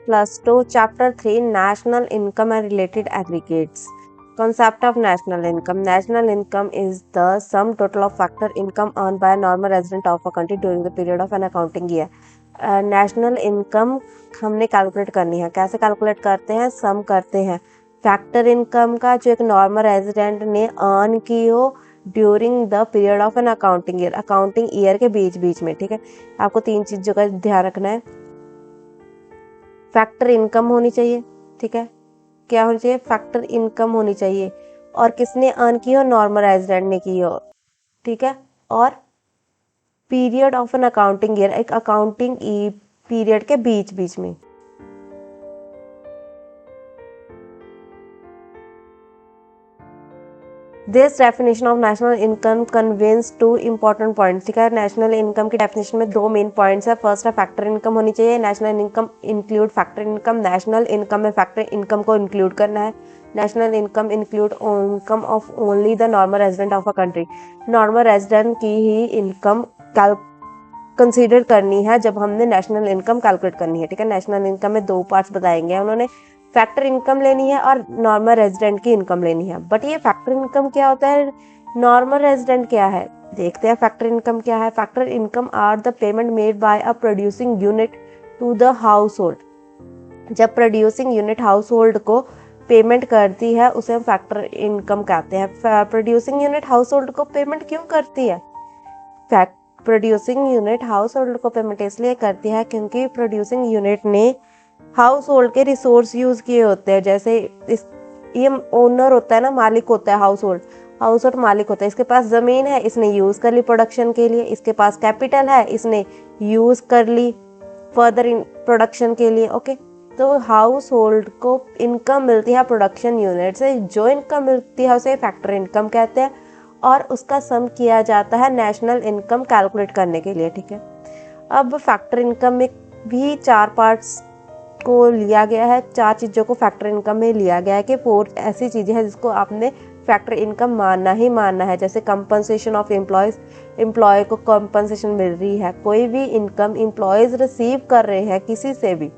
+2 Chapter 3 National Income and Related Aggregates. Concept of national income. National income is the sum total of factor income earned by a normal resident of a country during the period of an accounting year. National income हमने calculate करनी है. कैसे calculate करते हैं? सम करते हैं factor income का जो एक नॉर्मल रेजिडेंट ने अर्न की हो during the period of an accounting year के बीच बीच में. ठीक है, आपको 3 चीज़ों का ध्यान रखना है. फैक्टर इनकम होनी चाहिए. ठीक है, क्या होनी चाहिए? फैक्टर इनकम होनी चाहिए. और किसने अर्न की हो? नॉर्मल रेजिडेंट ने की हो. ठीक है, और period of an accounting year, एक अकाउंटिंग पीरियड के बीच बीच में. This definition of national income conveys 2 important points. ठीक है, नेशनल इनकम की डेफिनेशन में 2 मेन पॉइंट्स है. फर्स्ट है फैक्टर इनकम होनी चाहिए. National income include factor income. National income में फैक्टर इनकम को इंक्लूड करना है. National income include income of only the normal resident of a country. Normal resident की ही इनकम कंसीडर करनी है जब हमने नेशनल इनकम कैलकुलेट करनी है. ठीक है, नेशनल इनकम में 2 पार्ट्स बताएंगे उन्होंने. फैक्टर इनकम लेनी है और नॉर्मल रेजिडेंट की इनकम लेनी है. बट ये फैक्टर इनकम क्या होता है, नॉर्मल रेजिडेंट क्या है, देखते हैं. फैक्टर इनकम क्या है? Factor income are the payment made by a producing unit to the household. जब प्रोड्यूसिंग यूनिट हाउस होल्ड को पेमेंट करती है उसे हम फैक्टर इनकम कहते हैं. प्रोड्यूसिंग यूनिट हाउस होल्ड को पेमेंट क्यों करती है? प्रोड्यूसिंग यूनिट हाउस होल्ड को पेमेंट इसलिए करती है क्योंकि प्रोड्यूसिंग यूनिट ने हाउस होल्ड के रिसोर्स यूज किए होते हैं. जैसे ये ओनर होता है ना, मालिक होता है हाउस होल्ड मालिक होता है. इसके पास ज़मीन है, इसने यूज़ कर ली प्रोडक्शन के लिए. इसके पास कैपिटल है, इसने यूज़ कर ली फर्दर प्रोडक्शन के लिए. ओके, तो हाउस होल्ड को इनकम मिलती है प्रोडक्शन यूनिट से. जो इनकम मिलती है उसे फैक्टर इनकम कहते हैं और उसका सम किया जाता है नेशनल इनकम कैलकुलेट करने के लिए. ठीक है, अब फैक्टर इनकम में भी 4 पार्ट्स को लिया गया है. 4 चीज़ों को फैक्टर इनकम में लिया गया है कि 4 ऐसी चीज़ें हैं जिसको आपने फैक्टर इनकम मानना ही मानना है. जैसे कंपनसेशन ऑफ एम्प्लॉयज़, एम्प्लॉय को कंपनसेशन मिल रही है. कोई भी इनकम एम्प्लॉयज़ रिसीव कर रहे हैं किसी से भी,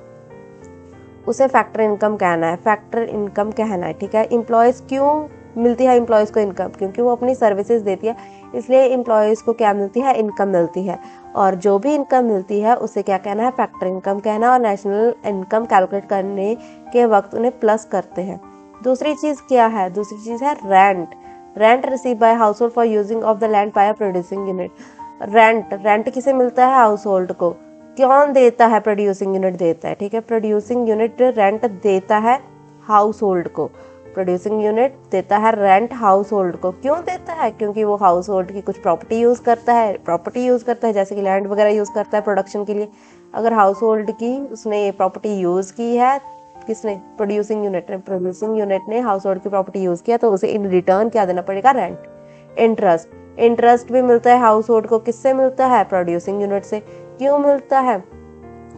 उसे फैक्टर इनकम कहना है. फैक्टर इनकम कहना है. ठीक है, एम्प्लॉयज़ क्यों मिलती है एम्प्लॉयज़ को इनकम? क्योंकि वो अपनी सर्विसेज देती है, इसलिए एम्प्लॉयज़ को क्या मिलती है? इनकम मिलती है. और जो भी इनकम मिलती है उसे क्या कहना है? फैक्टर इनकम कहना. और नेशनल इनकम कैलकुलेट करने के वक्त उन्हें प्लस करते हैं. दूसरी चीज़ क्या है? दूसरी चीज़ है rent. Rent receive by household for using of the land by a producing unit. Rent किसे मिलता है? हाउस होल्ड को. कौन देता है? प्रोड्यूसिंग यूनिट देता है. ठीक है, प्रोड्यूसिंग यूनिट रेंट देता है हाउस होल्ड को. प्रोड्यूसिंग यूनिट देता है रेंट हाउस होल्ड को. क्यों देता है? क्योंकि वो हाउस होल्ड की कुछ प्रॉपर्टी यूज़ करता है, जैसे कि लैंड वगैरह यूज़ करता है प्रोडक्शन के लिए. अगर हाउस होल्ड की उसने प्रॉपर्टी यूज़ की है, किसने? प्रोड्यूसिंग यूनिट ने हाउस होल्ड की प्रॉपर्टी यूज़ किया, तो उसे इन रिटर्न क्या देना पड़ेगा? रेंट. इंटरेस्ट भी मिलता है हाउस होल्ड को. किससे मिलता है? प्रोड्यूसिंग यूनिट से. क्यों मिलता है?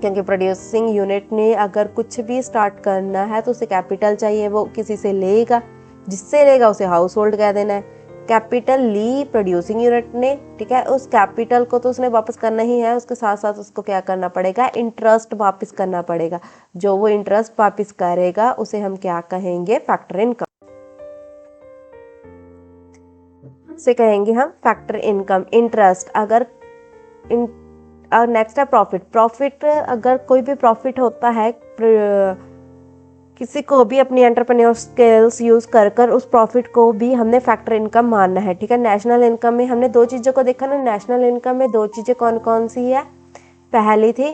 क्योंकि प्रोड्यूसिंग यूनिट ने अगर कुछ भी स्टार्ट करना है तो उसे कैपिटल चाहिए, वो किसी से लेगा. जिससे लेगा उसे हाउस होल्ड कह देना है. कैपिटल ली प्रोड्यूसिंग यूनिट ने. ठीक है, उस कैपिटल को तो उसने वापस करना ही है, उसके साथ साथ उसको क्या करना पड़ेगा? इंटरेस्ट वापस करना पड़ेगा. जो वो इंटरेस्ट वापस करेगा उसे हम क्या कहेंगे? फैक्टर इनकम से कहेंगे हम फैक्टर इनकम. इंटरेस्ट अगर और नेक्स्ट है प्रॉफिट. अगर कोई भी प्रॉफिट होता है, किसी को भी अपनी एंटरप्रेन्योर स्किल्स यूज़ कर उस प्रॉफिट को भी हमने फैक्टर इनकम मानना है. ठीक है, नेशनल इनकम में हमने 2 चीज़ों को देखा ना. नेशनल इनकम में 2 चीज़ें कौन कौन सी है? पहली थी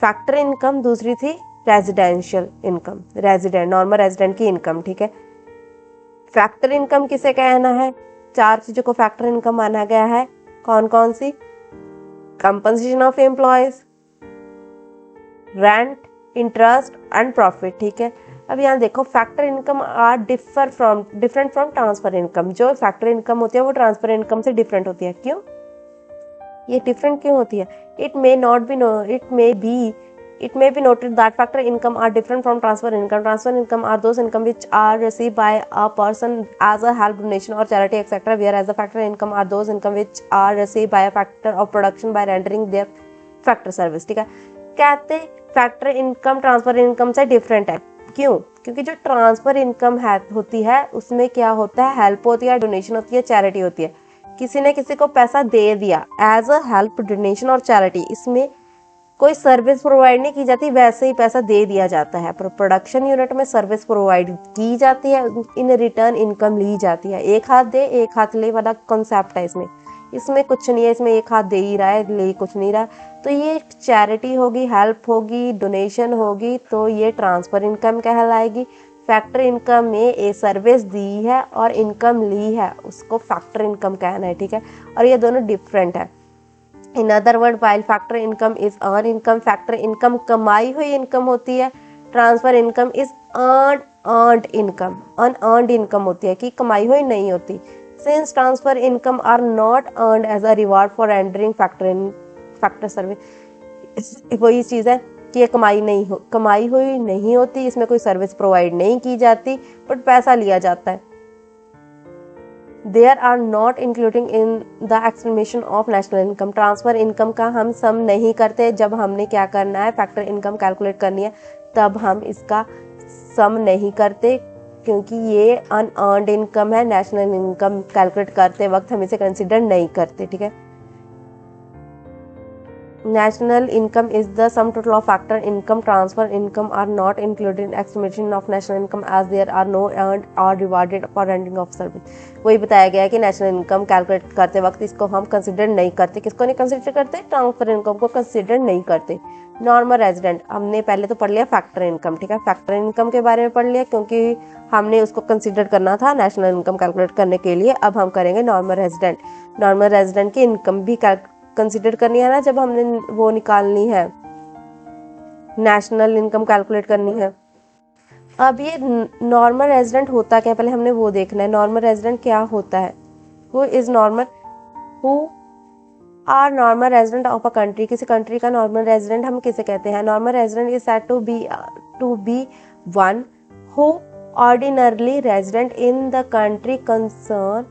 फैक्टर इनकम, दूसरी थी रेजिडेंशियल इनकम, नॉर्मल रेजिडेंट की इनकम. ठीक है, फैक्टर इनकम किसे कहना है? 4 चीज़ों को फैक्टर इनकम माना गया है. कौन कौन सी? Compensation of employees, rent, interest and profit. ठीक है, अब यहाँ देखो factor income are different from transfer income. जो फैक्टर इनकम होती है वो ट्रांसफर इनकम से डिफरेंट होती है. क्यों ये डिफरेंट क्यों होती है? It may be noted that factor income are different from transfer income. Transfer income are those income which are received by a person as a help, donation or charity etc. Whereas the factor income are those income which are received by a factor of production by rendering their factor service. ठीक है, कहते factor income transfer income से different है। क्यों? क्योंकि जो transfer income है होती है उसमें क्या होता है, हेल्प होती है, डोनेशन होती है, चैरिटी होती है। किसी ने किसी को पैसा दे दिया एज अ हेल्प, डोनेशन और चैरिटी, इसमें कोई सर्विस प्रोवाइड नहीं की जाती, वैसे ही पैसा दे दिया जाता है। पर प्रोडक्शन यूनिट में सर्विस प्रोवाइड की जाती है, इन रिटर्न इनकम ली जाती है। एक हाथ दे एक हाथ ले वाला कॉन्सेप्ट है इसमें। इसमें कुछ नहीं है, इसमें एक हाथ दे ही रहा है, ले कुछ नहीं रहा। तो ये चैरिटी होगी, हेल्प होगी, डोनेशन होगी, तो ये ट्रांसफर इनकम कहलाएगी। फैक्टर इनकम में ए सर्विस दी है और इनकम ली है, उसको फैक्टर इनकम कहना है, ठीक है। और ये दोनों डिफरेंट है। In other word, while factor income is earn income, factor income कमाई हुई इनकम होती है। Transfer income is earned income, unearned income होती है कि कमाई हुई नहीं होती। Since transfer income are not earned as a reward for rendering factor service, वही चीज़ है कि ये कमाई हुई नहीं होती, इसमें कोई सर्विस प्रोवाइड नहीं की जाती, बट पैसा लिया जाता है। There are not including in the explanation of national income। Transfer income का हम सम नहीं करते। जब हमने क्या करना है, फैक्टर इनकम कैलकुलेट करनी है, तब हम इसका सम नहीं करते, क्योंकि ये अनअर्नड इनकम है। नेशनल इनकम कैलकुलेट करते वक्त हम इसे कंसिडर नहीं करते, ठीक है। National income is the sum total of factor income, transfer income are not included in estimation of national income as there are no earned or rewarded for rendering of service। वही बताया गया है कि national income calculate करते वक्त इसको हम consider नहीं करते। किसको नहीं कंसिडर करते? ट्रांसफर इनकम को कंसिडर नहीं करते। नॉर्मल रेजिडेंट, हमने पहले तो पढ़ लिया फैक्टर इनकम, ठीक है। फैक्टर इनकम के बारे में पढ़ लिया क्योंकि हमने उसको कंसिडर करना था नेशनल इनकम कैलकुलेट करने के लिए। अब हम करेंगे नॉर्मल रेजिडेंट। नॉर्मल रेजिडेंट की इनकम भी कंसिडर करनी है ना, जब हमने वो निकालनी है, नेशनल इनकम कैलकुलेट करनी है। अब ये नॉर्मल रेजिडेंट होता क्या है, पहले हमने वो देखना है। नॉर्मल रेजिडेंट क्या होता है? Who is normal, who are normal resident of a country. किसी कंट्री का नॉर्मल रेजिडेंट हम किसे कहते हैं? Normal resident is said to be one who ordinarily resident in the country concern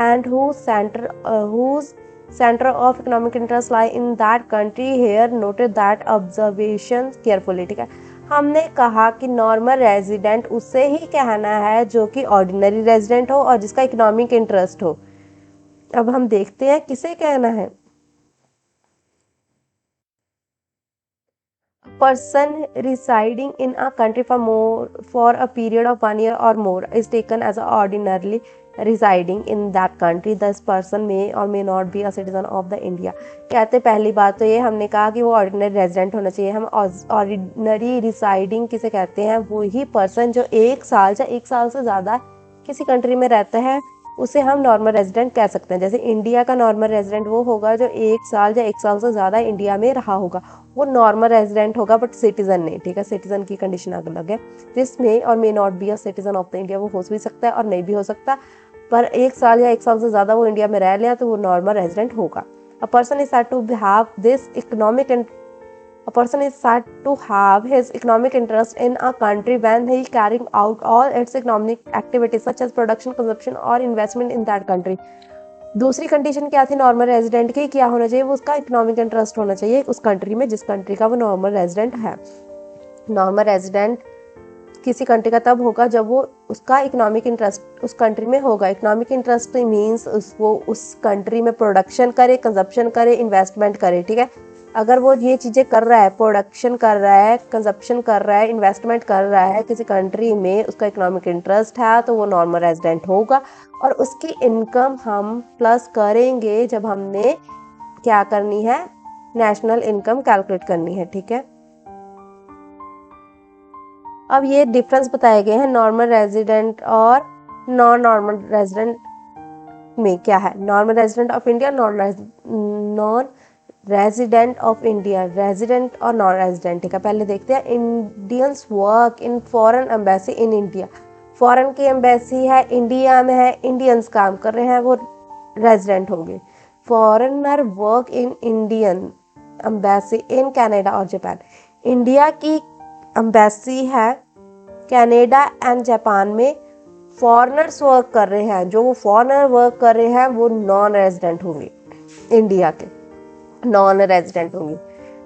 and whose center of economic interest lie in that country। here noted that observations carefully, ठीक है। हमने कहा कि normal resident उससे ही कहना है जो कि ऑर्डिनरी रेजिडेंट हो और जिसका इकोनॉमिक इंटरेस्ट हो। अब हम देखते हैं किसे कहना है। person residing in a country for a period of 1 year or more is taken as ordinarily residing in that country। this person may or may not be a citizen of the India। कहते पहली बात तो ये हमने कहा कि वो ordinary resident होना चाहिए। हम ऑर्डिनरी रिसाइडिंग किसे कहते हैं? वो ही पर्सन जो 1 साल या 1 साल से ज़्यादा किसी कंट्री में रहता है, उसे हम नॉर्मल रेजिडेंट कह सकते हैं। जैसे इंडिया का नॉर्मल रेजिडेंट वो होगा जो 1 साल या 1 साल से ज़्यादा इंडिया में रहा होगा, वो नॉर्मल रेजिडेंट होगा, बट सिटीजन नहीं, ठीक है। सिटीजन की कंडीशन अलग है। दिस मे और may not be a citizen of the India, वो हो भी सकता है और नहीं भी हो सकता, पर 1 साल या 1 साल से ज़्यादा वो इंडिया में रह लिया तो वो नॉर्मल रेजिडेंट होगा। A person is said to have this economic A person is said to have his economic interest in a country when he is carrying out all its economic activities such as production, consumption or investment in that country। दूसरी condition क्या थी normal resident की? क्या होना चाहिए? वो उसका economic interest होना चाहिए उस कंट्री में जिस कंट्री का वो नॉर्मल रेजिडेंट है। नॉर्मल रेजिडेंट किसी कंट्री का तब होगा जब वो उसका इकोनॉमिक इंटरेस्ट उस कंट्री में होगा। इकोनॉमिक इंटरेस्ट मीन्स वो उस कंट्री में प्रोडक्शन करे, कंजप्शन करे, इन्वेस्टमेंट करे, ठीक है। अगर वो ये चीज़ें कर रहा है, प्रोडक्शन कर रहा है, कंजप्शन कर रहा है, इन्वेस्टमेंट कर रहा है किसी कंट्री में, उसका इकोनॉमिक इंटरेस्ट है, तो वो नॉर्मल रेजिडेंट होगा। और उसकी इनकम हम प्लस करेंगे जब हमने क्या करनी है, नेशनल इनकम कैलकुलेट करनी है, ठीक है। अब ये डिफरेंस बताए गए हैं नॉर्मल रेजिडेंट और नॉन नॉर्मल रेजिडेंट में। क्या है? Normal resident of India, non resident of India, resident और नॉन रेजिडेंट, ठीक है। पहले देखते हैं Indians work in foreign embassy in India. Foreign की एम्बेसी है, इंडिया में है, इंडियंस काम कर रहे हैं, वो रेजिडेंट होंगे। Foreigner work in Indian embassy in Canada और जापान। इंडिया की एम्बेसी है कनाडा एंड जापान में, फॉरेनर्स वर्क कर रहे हैं, जो वो फॉरेनर वर्क कर रहे हैं वो नॉन रेजिडेंट होंगे, इंडिया के नॉन रेजिडेंट होंगे।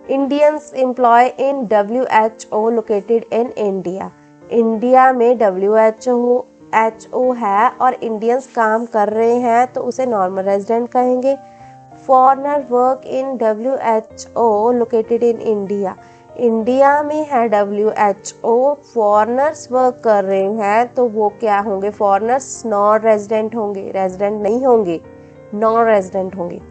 Indians employ in WHO located in India. India में WHO है और इंडियंस काम कर रहे हैं तो उसे नॉर्मल रेजिडेंट कहेंगे। Foreigner work in WHO located in India. India में है WHO, फॉरेनर्स वर्क कर रहे हैं तो वो क्या होंगे? फॉरेनर्स नॉन रेजिडेंट होंगे, रेजिडेंट नहीं होंगे, नॉन रेजिडेंट होंगे।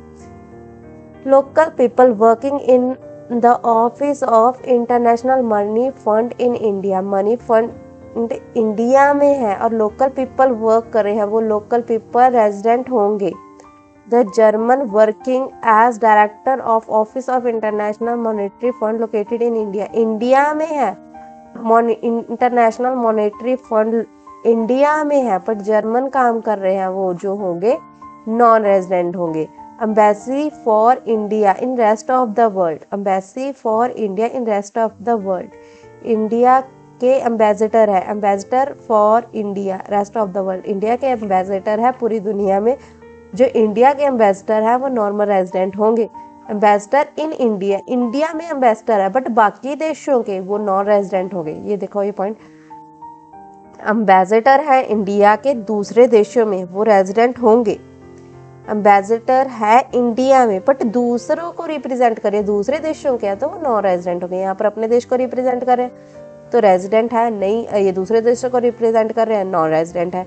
Local people working in the office of international money fund in India. Money fund India में है और लोकल पीपल वर्क कर रहे हैं, वो लोकल पीपल रेजिडेंट होंगे। The German working as director of office of International Monetary Fund located in India. India में है, इंटरनेशनल मॉनेटरी फंड इंडिया में है, पर जर्मन काम कर रहे हैं वो जो होंगे नॉन रेजिडेंट होंगे। Embassy for India in rest of the world. Embassy for India in rest of the world. India के एम्बेसडर है, ambassador for India rest of the world. India के एम्बेसडर है पूरी दुनिया में। जो इंडिया के एम्बेसडर है वो नॉर्मल रेजिडेंट होंगे। एम्बेसडर इन इंडिया, इंडिया में एम्बेसडर है बट बाकी देशों के वो नॉन रेजिडेंट होंगे। ये देखो ये पॉइंट, एम्बेसडर है इंडिया के दूसरे देशों में वो रेजिडेंट होंगे। एम्बेसडर है इंडिया में बट दूसरों को रिप्रेजेंट करे, दूसरे देशों के है तो वो नॉन रेजिडेंट होंगे। यहाँ पर अपने देश को रिप्रेजेंट करे तो रेजिडेंट है, नहीं ये दूसरे देशों को रिप्रेजेंट कर रहे हैं, नॉन रेजिडेंट है।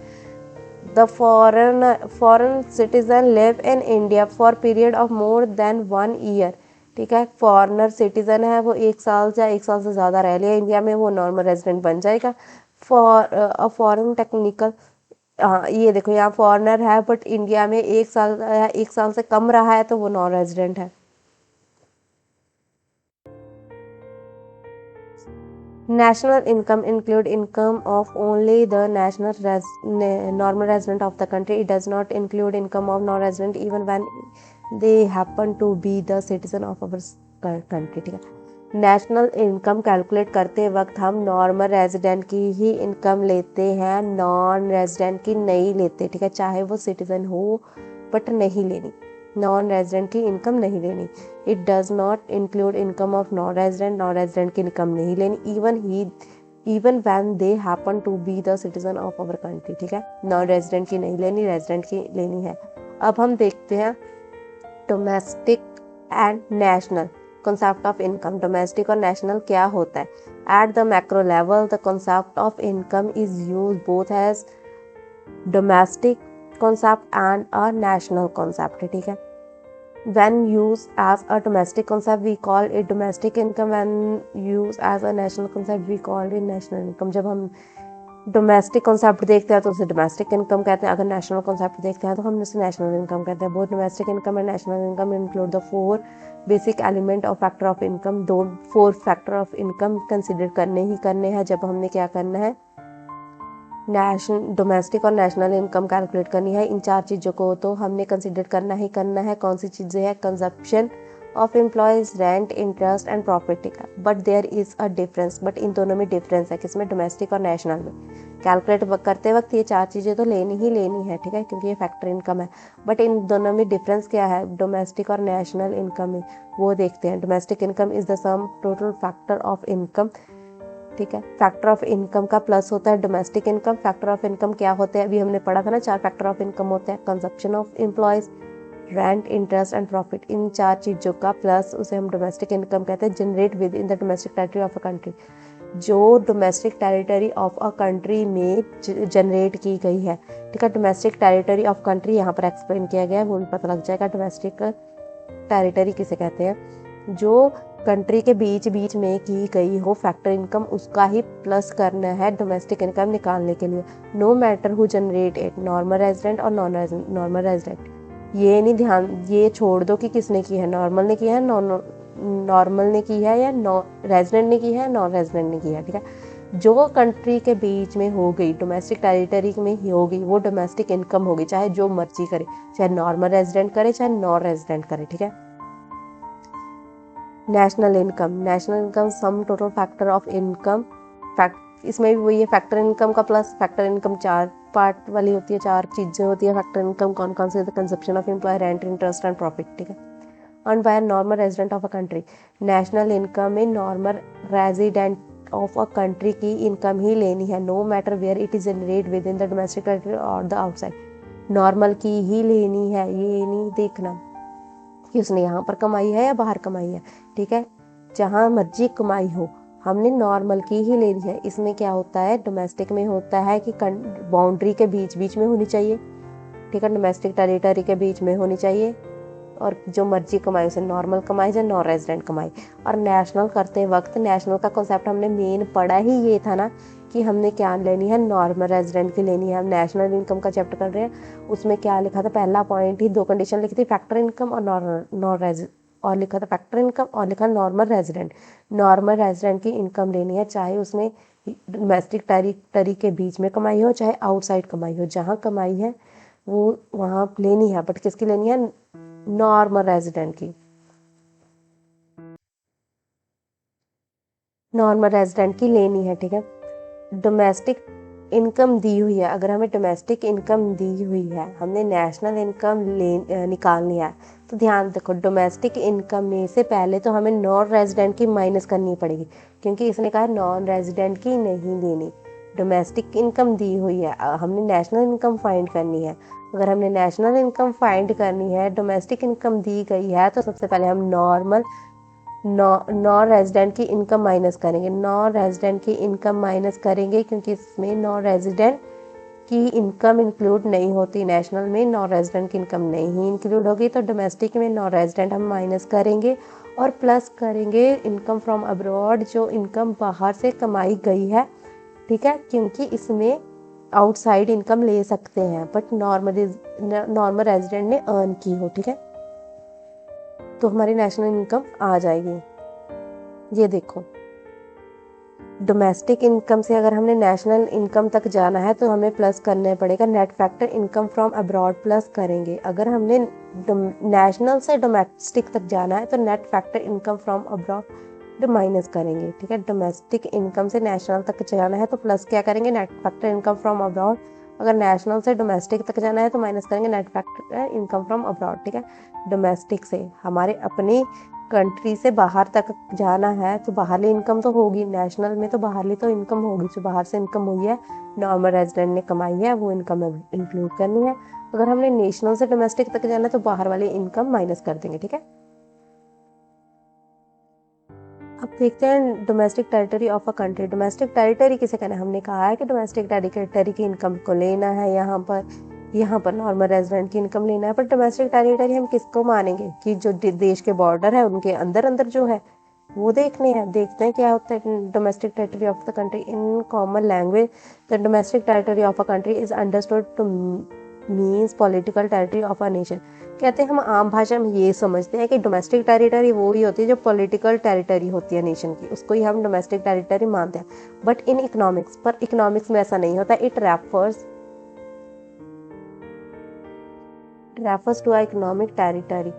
The foreign citizen live in India for period of more than 1 year. ठीक है, फॉरेनर सिटीजन है वो 1 साल या 1 साल से ज़्यादा रह लिया इंडिया में, वो नॉर्मल रेजिडेंट बन जाएगा। फॉरेन टेक्निकल, हाँ ये देखो यहाँ फॉरेनर है बट इंडिया में 1 साल से कम रहा है तो वो नॉन रेजिडेंट है। National income include income of only the normal resident of the country. It does not include income of non-resident even when they happen to be the citizen of our country. ठीक है, national income calculate करते वक्त हम normal resident की ही income लेते हैं, non resident की नहीं लेते। ठीक है, चाहे वो सिटीजन हो बट नहीं लेनी, नॉन रेजिडेंट की इनकम नहीं लेनी। It does not include income of non resident की इनकम नहीं लेनी even when they happen to be the citizen of our country. ठीक है, नॉन रेजिडेंट की नहीं लेनी, रेजिडेंट की लेनी है। अब हम देखते हैं domestic and national concept of income. Domestic और नेशनल क्या होता है? At the macro level, the concept of income is used both as domestic concept and a national concept. ठीक है, when used as a domestic concept we call it domestic income, when used as a national concept we call it national income. जब हम domestic concept देखते हैं तो उसे domestic income कहते हैं, अगर नेशनल कॉन्सेप्ट देखते हैं तो हम उसे नेशनल इनकम कहते हैं। Both domestic income and national income include the 4 basic element of factor of income. 4 factor of income consider करने हैं जब हमने क्या करना है, डोमेस्टिक और नेशनल इनकम कैलकुलेट करनी है। इन 4 चीज़ों को तो हमने कंसिडर करना है। कौन सी चीज़ें हैं? Consumption of employees, rent, interest and profit. ठीक है, but there is a difference, but इन दोनों में डिफरेंस है, किसमें? डोमेस्टिक और नेशनल में। कैलकुलेट करते वक्त ये 4 चीज़ें तो लेनी है, ठीक है, क्योंकि ये फैक्टर इनकम है। बट इन दोनों में डिफरेंस क्या है डोमेस्टिक और नेशनल इनकम में, वो देखते हैं। Domestic income is the sum total factor of income. ठीक है, फैक्टर ऑफ इनकम का प्लस होता है domestic income. Factor of income क्या होते हैं? अभी हमने पढ़ा था ना, 4 फैक्टर ऑफ इनकम होते हैं। Consumption of employees, rent, interest and profit. इन 4 चीज़ों का प्लस उसे हम डोमेस्टिक इनकम कहते हैं। Generate within the domestic territory of a country, जो domestic territory of a country में जनरेट की गई है। ठीक है, डोमेस्टिक टेरिटरी ऑफ कंट्री यहाँ पर एक्सप्लेन किया गया है, वो भी पता लग जाएगा। डोमेस्टिक टेरिटरी किसे कहते हैं? जो कंट्री के बीच में की गई हो फैक्टर इनकम, उसका ही प्लस करना है डोमेस्टिक इनकम निकालने के लिए। No matter who generate it, normal resident और नॉन नॉर्मल रेजिडेंट। ये नहीं ध्यान, ये छोड़ दो कि किसने की है, नॉर्मल ने की है, नॉर्मल ने की है, या रेजिडेंट ने की है, नॉन रेजिडेंट ने की है। ठीक है, जो कंट्री के बीच में हो गई, डोमेस्टिक टेरिटरी में ही हो गई, वो डोमेस्टिक इनकम होगी, चाहे जो मर्जी करे, चाहे नॉर्मल रेजिडेंट करे, चाहे नॉन रेजिडेंट करे। ठीक है, national income some total factor of income. इसमें भी वही है, फैक्टर इनकम का प्लस। फैक्टर इनकम 4 पार्ट वाली होती है, 4 चीज़ें होती है फैक्टर इनकम। कौन कौन से? Consumption of employ, rent, interest and profit. ठीक है, earn by normal resident of a country. National income में normal resident of a country की इनकम ही लेनी है, no matter where it is generate within the domestic territory और the outside. Normal की ही लेनी है, ये नहीं देखना कि उसने यहाँ पर कमाई है या बाहर कमाई है, ठीक है, जहाँ मर्जी कमाई हो, हमने नॉर्मल की ही लेनी है। इसमें क्या होता है, डोमेस्टिक में होता है कि बाउंड्री के बीच बीच में होनी चाहिए, ठीक है, डोमेस्टिक टेरिटरी के बीच में होनी चाहिए, और जो मर्जी कमाई उसे नॉर्मल कमाई या नॉन रेजिडेंट कमाई। और नेशनल करते वक्त नेशनल का कॉन्सेप्ट हमने मेन पढ़ा ही ये था ना कि हमने क्या लेनी है, नॉर्मल रेजिडेंट की लेनी है। हम नेशनल इनकम का चैप्टर कर रहे हैं, उसमें क्या लिखा था, पहला पॉइंट ही 2 कंडीशन लिखी थी, फैक्टर इनकम और नॉन रेजिडेंट, और लिखा था फैक्टर इनकम और लिखा नॉर्मल रेजिडेंट। नॉर्मल रेजिडेंट की इनकम लेनी है, चाहे उसने डोमेस्टिक टेरिटरी के बीच में कमाई हो चाहे आउटसाइड कमाई हो, जहाँ कमाई है वो वहाँ लेनी है, बट किसकी लेनी है, नॉर्मल रेजिडेंट की। नॉर्मल रेजिडेंट की लेनी है, ठीक है। डोमेस्टिक इनकम दी हुई है, अगर हमें डोमेस्टिक इनकम दी हुई है, हमने नेशनल इनकम निकालनी है, तो ध्यान देखो डोमेस्टिक इनकम में से पहले तो हमें नॉन रेजिडेंट की माइनस करनी पड़ेगी, क्योंकि इसने कहा नॉन रेजिडेंट की नहीं लेनी। डोमेस्टिक इनकम दी हुई है, हमने नेशनल इनकम फाइंड करनी है। अगर हमने नेशनल इनकम फाइंड करनी है, डोमेस्टिक इनकम दी गई है, तो सबसे पहले हम नॉन रेजिडेंट की इनकम माइनस करेंगे, नॉन रेजिडेंट की इनकम माइनस करेंगे, क्योंकि इसमें नॉन रेजिडेंट की इनकम इंक्लूड नहीं होती, नेशनल में नॉन रेजिडेंट की इनकम नहीं इंक्लूड होगी, तो डोमेस्टिक में नॉन रेजिडेंट हम माइनस करेंगे और प्लस करेंगे इनकम फ्रॉम अब्रॉड, जो इनकम बाहर से कमाई गई है, ठीक है, क्योंकि इसमें आउटसाइड इनकम ले सकते हैं बट नॉर्मल रेजिडेंट ने अर्न की हो, ठीक है, तो हमारी नेशनल इनकम आ जाएगी। ये देखो डोमेस्टिक इनकम से अगर हमने नेशनल इनकम तक जाना है तो हमें प्लस करना पड़ेगा, net factor income from abroad plus करेंगे। अगर हमने नेशनल से डोमेस्टिक तक जाना है तो net factor income from abroad minus करेंगे, ठीक है। डोमेस्टिक इनकम से नेशनल तक जाना है तो प्लस क्या करेंगे, net factor income from abroad. अगर नेशनल से डोमेस्टिक तक जाना है तो माइनस करेंगे net factor income from abroad, ठीक है। डोमेस्टिक से हमारे अपनी कंट्री से बाहर तक जाना है तो बाहरली इनकम तो होगी, नेशनल में तो बाहरली तो इनकम होगी, जो बाहर से इनकम हुई है नॉर्मल रेजिडेंट ने कमाई है वो इनकम इंक्लूड करनी है। अगर हमने नेशनल से डोमेस्टिक तक जाना है तो बाहर वाली इनकम माइनस कर देंगे, ठीक है। अब देखते हैं domestic territory of a country. Domestic territory किसे कहना है, हमने कहा है कि डोमेस्टिक टेरिटरी की इनकम को लेना है, यहाँ पर नॉर्मल रेजिडेंट की इनकम लेना है। पर डोमेस्टिक टेरिटरी हम किसको मानेंगे कि जो देश के बॉर्डर है उनके अंदर अंदर जो है वो देखने हैं। देखते हैं क्या होता है domestic territory of the country in common language. The domestic territory of a country is understood two means political territory of a nation. कहते हैं हम आम भाषा में ये समझते हैं कि डोमेस्टिक टेरिटरी वो ही होती है जो पॉलिटिकल टेरिटरी होती है नेशन की, उसको ही हम डोमेस्टिक टेरिटरी मानते हैं। बट इन इकोनॉमिक्स, पर इकोनॉमिक्स में ऐसा नहीं होता। It refers to economic territory,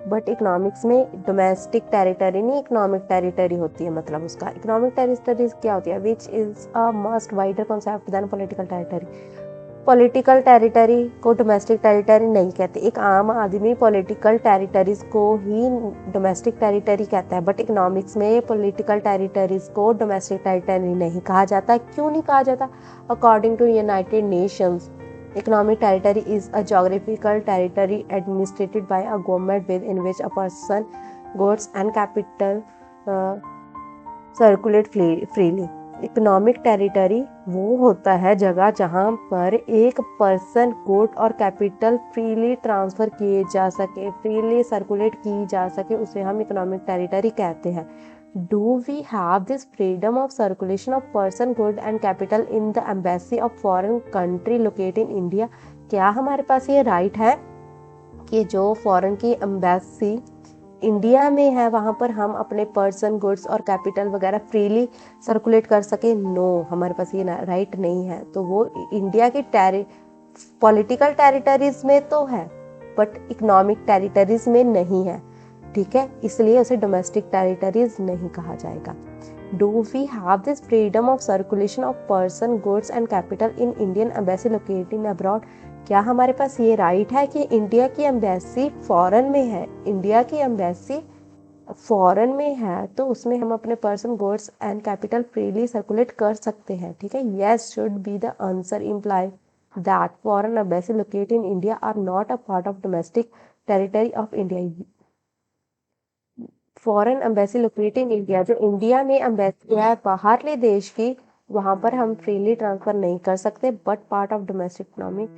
but economics में डोमेस्टिक टेरिटरी नहीं इकोनॉमिक टेरिटरी होती है। मतलब उसका इकोनॉमिक टेरिटरी क्या होती है, which is a must wider concept than political territory. Political territory को डोमेस्टिक टेरिटरी नहीं कहते, एक आम आदमी पॉलिटिकल टेरिटरीज को ही डोमेस्टिक टेरिटरी कहता है, बट इकोनॉमिक्स में पॉलिटिकल टेरिटरीज को डोमेस्टिक टेरिटरी नहीं कहा जाता। क्यों नहीं कहा जाता? According to United Nations, economic territory is a geographical territory administered by a government within which a person, goods and capital circulate freely. Economic territory वो होता है जगह जहाँ पर एक पर्सन, गुड और कैपिटल फ्रीली ट्रांसफ़र किए जा सके, फ्रीली सर्कुलेट की जा सके, उसे हम इकोनॉमिक टेरिटरी कहते हैं। Do we have this freedom of circulation of person, good and capital in the embassy of foreign country located in India? क्या हमारे पास ये राइट है कि जो फॉरेन की एम्बेसी इंडिया में है वहाँ पर हम अपने पर्सन, गुड्स और कैपिटल वगैरह फ्रीली सर्कुलेट कर सके? नो, हमारे पास ये राइट नहीं है। तो वो इंडिया की पॉलिटिकल टेरिटरीज में तो है बट इकोनॉमिक टेरिटरीज में नहीं है, ठीक है, इसलिए उसे डोमेस्टिक टेरिटरीज नहीं कहा जाएगा। Do we have this freedom of circulation of person, goods and capital in Indian embassy located in abroad? क्या हमारे पास ये राइट है कि इंडिया की एम्बेसी फॉरेन में है, इंडिया की एम्बेसी फॉरेन में है तो उसमें हम अपने person, goods and capital freely circulate कर सकते हैं, ठीक है। Yes should be the answer imply that foreign embassy located in India are not a part of domestic territory of India. Foreign embassy located in India, जो India में embassy है बाहरले देश की, वहां पर हम फ्रीली ट्रांसफर नहीं कर सकते, but part of domestic economy.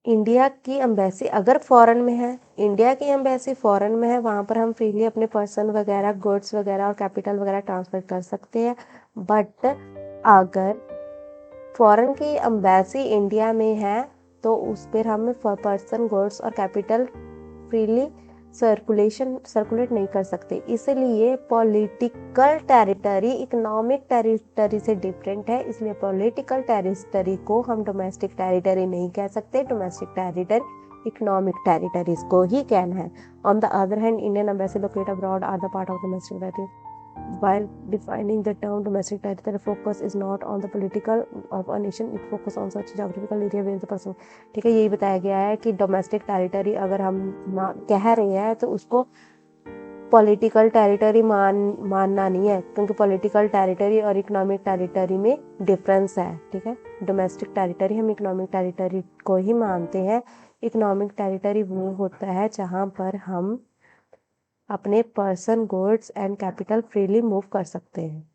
India की एम्बेसी अगर फॉरेन में है, इंडिया की एम्बेसी फॉरेन में है, वहाँ पर हम फ्रीली अपने पर्सन वगैरह, गुड्स वगैरह और कैपिटल वगैरह ट्रांसफर कर सकते हैं। बट अगर फॉरेन की एम्बेसी इंडिया में है तो उस पर हम पर्सन, गुड्स और कैपिटल फ्रीली सर्कुलेट नहीं कर सकते। इसलिए पॉलिटिकल टेरिटरी इकोनॉमिक टेरिटरी से डिफरेंट है, इसलिए पॉलिटिकल टेरिटरी को हम डोमेस्टिक टेरिटरी नहीं कह सकते, डोमेस्टिक टेरिटरी इकोनॉमिक टेरिटरीज को ही कहना है। On the other hand, Indian embassy located abroad are the part of domestic territory. While defining the term domestic territory, focus is not on the political of a nation, it focus on such geographical area where the person। ठीक है, यही बताया गया है कि domestic territory अगर हम कह रहे हैं तो उसको पॉलिटिकल टेरिटरी मानना नहीं है, क्योंकि पॉलिटिकल टेरिटरी और इकोनॉमिक टेरिटरी में डिफरेंस है, ठीक है। डोमेस्टिक टेरिटरी हम इकोनॉमिक टेरिटरी को ही मानते हैं। इकोनॉमिक टेरिटरी वो होता है जहाँ पर हम अपने person, goods and capital freely move कर सकते हैं।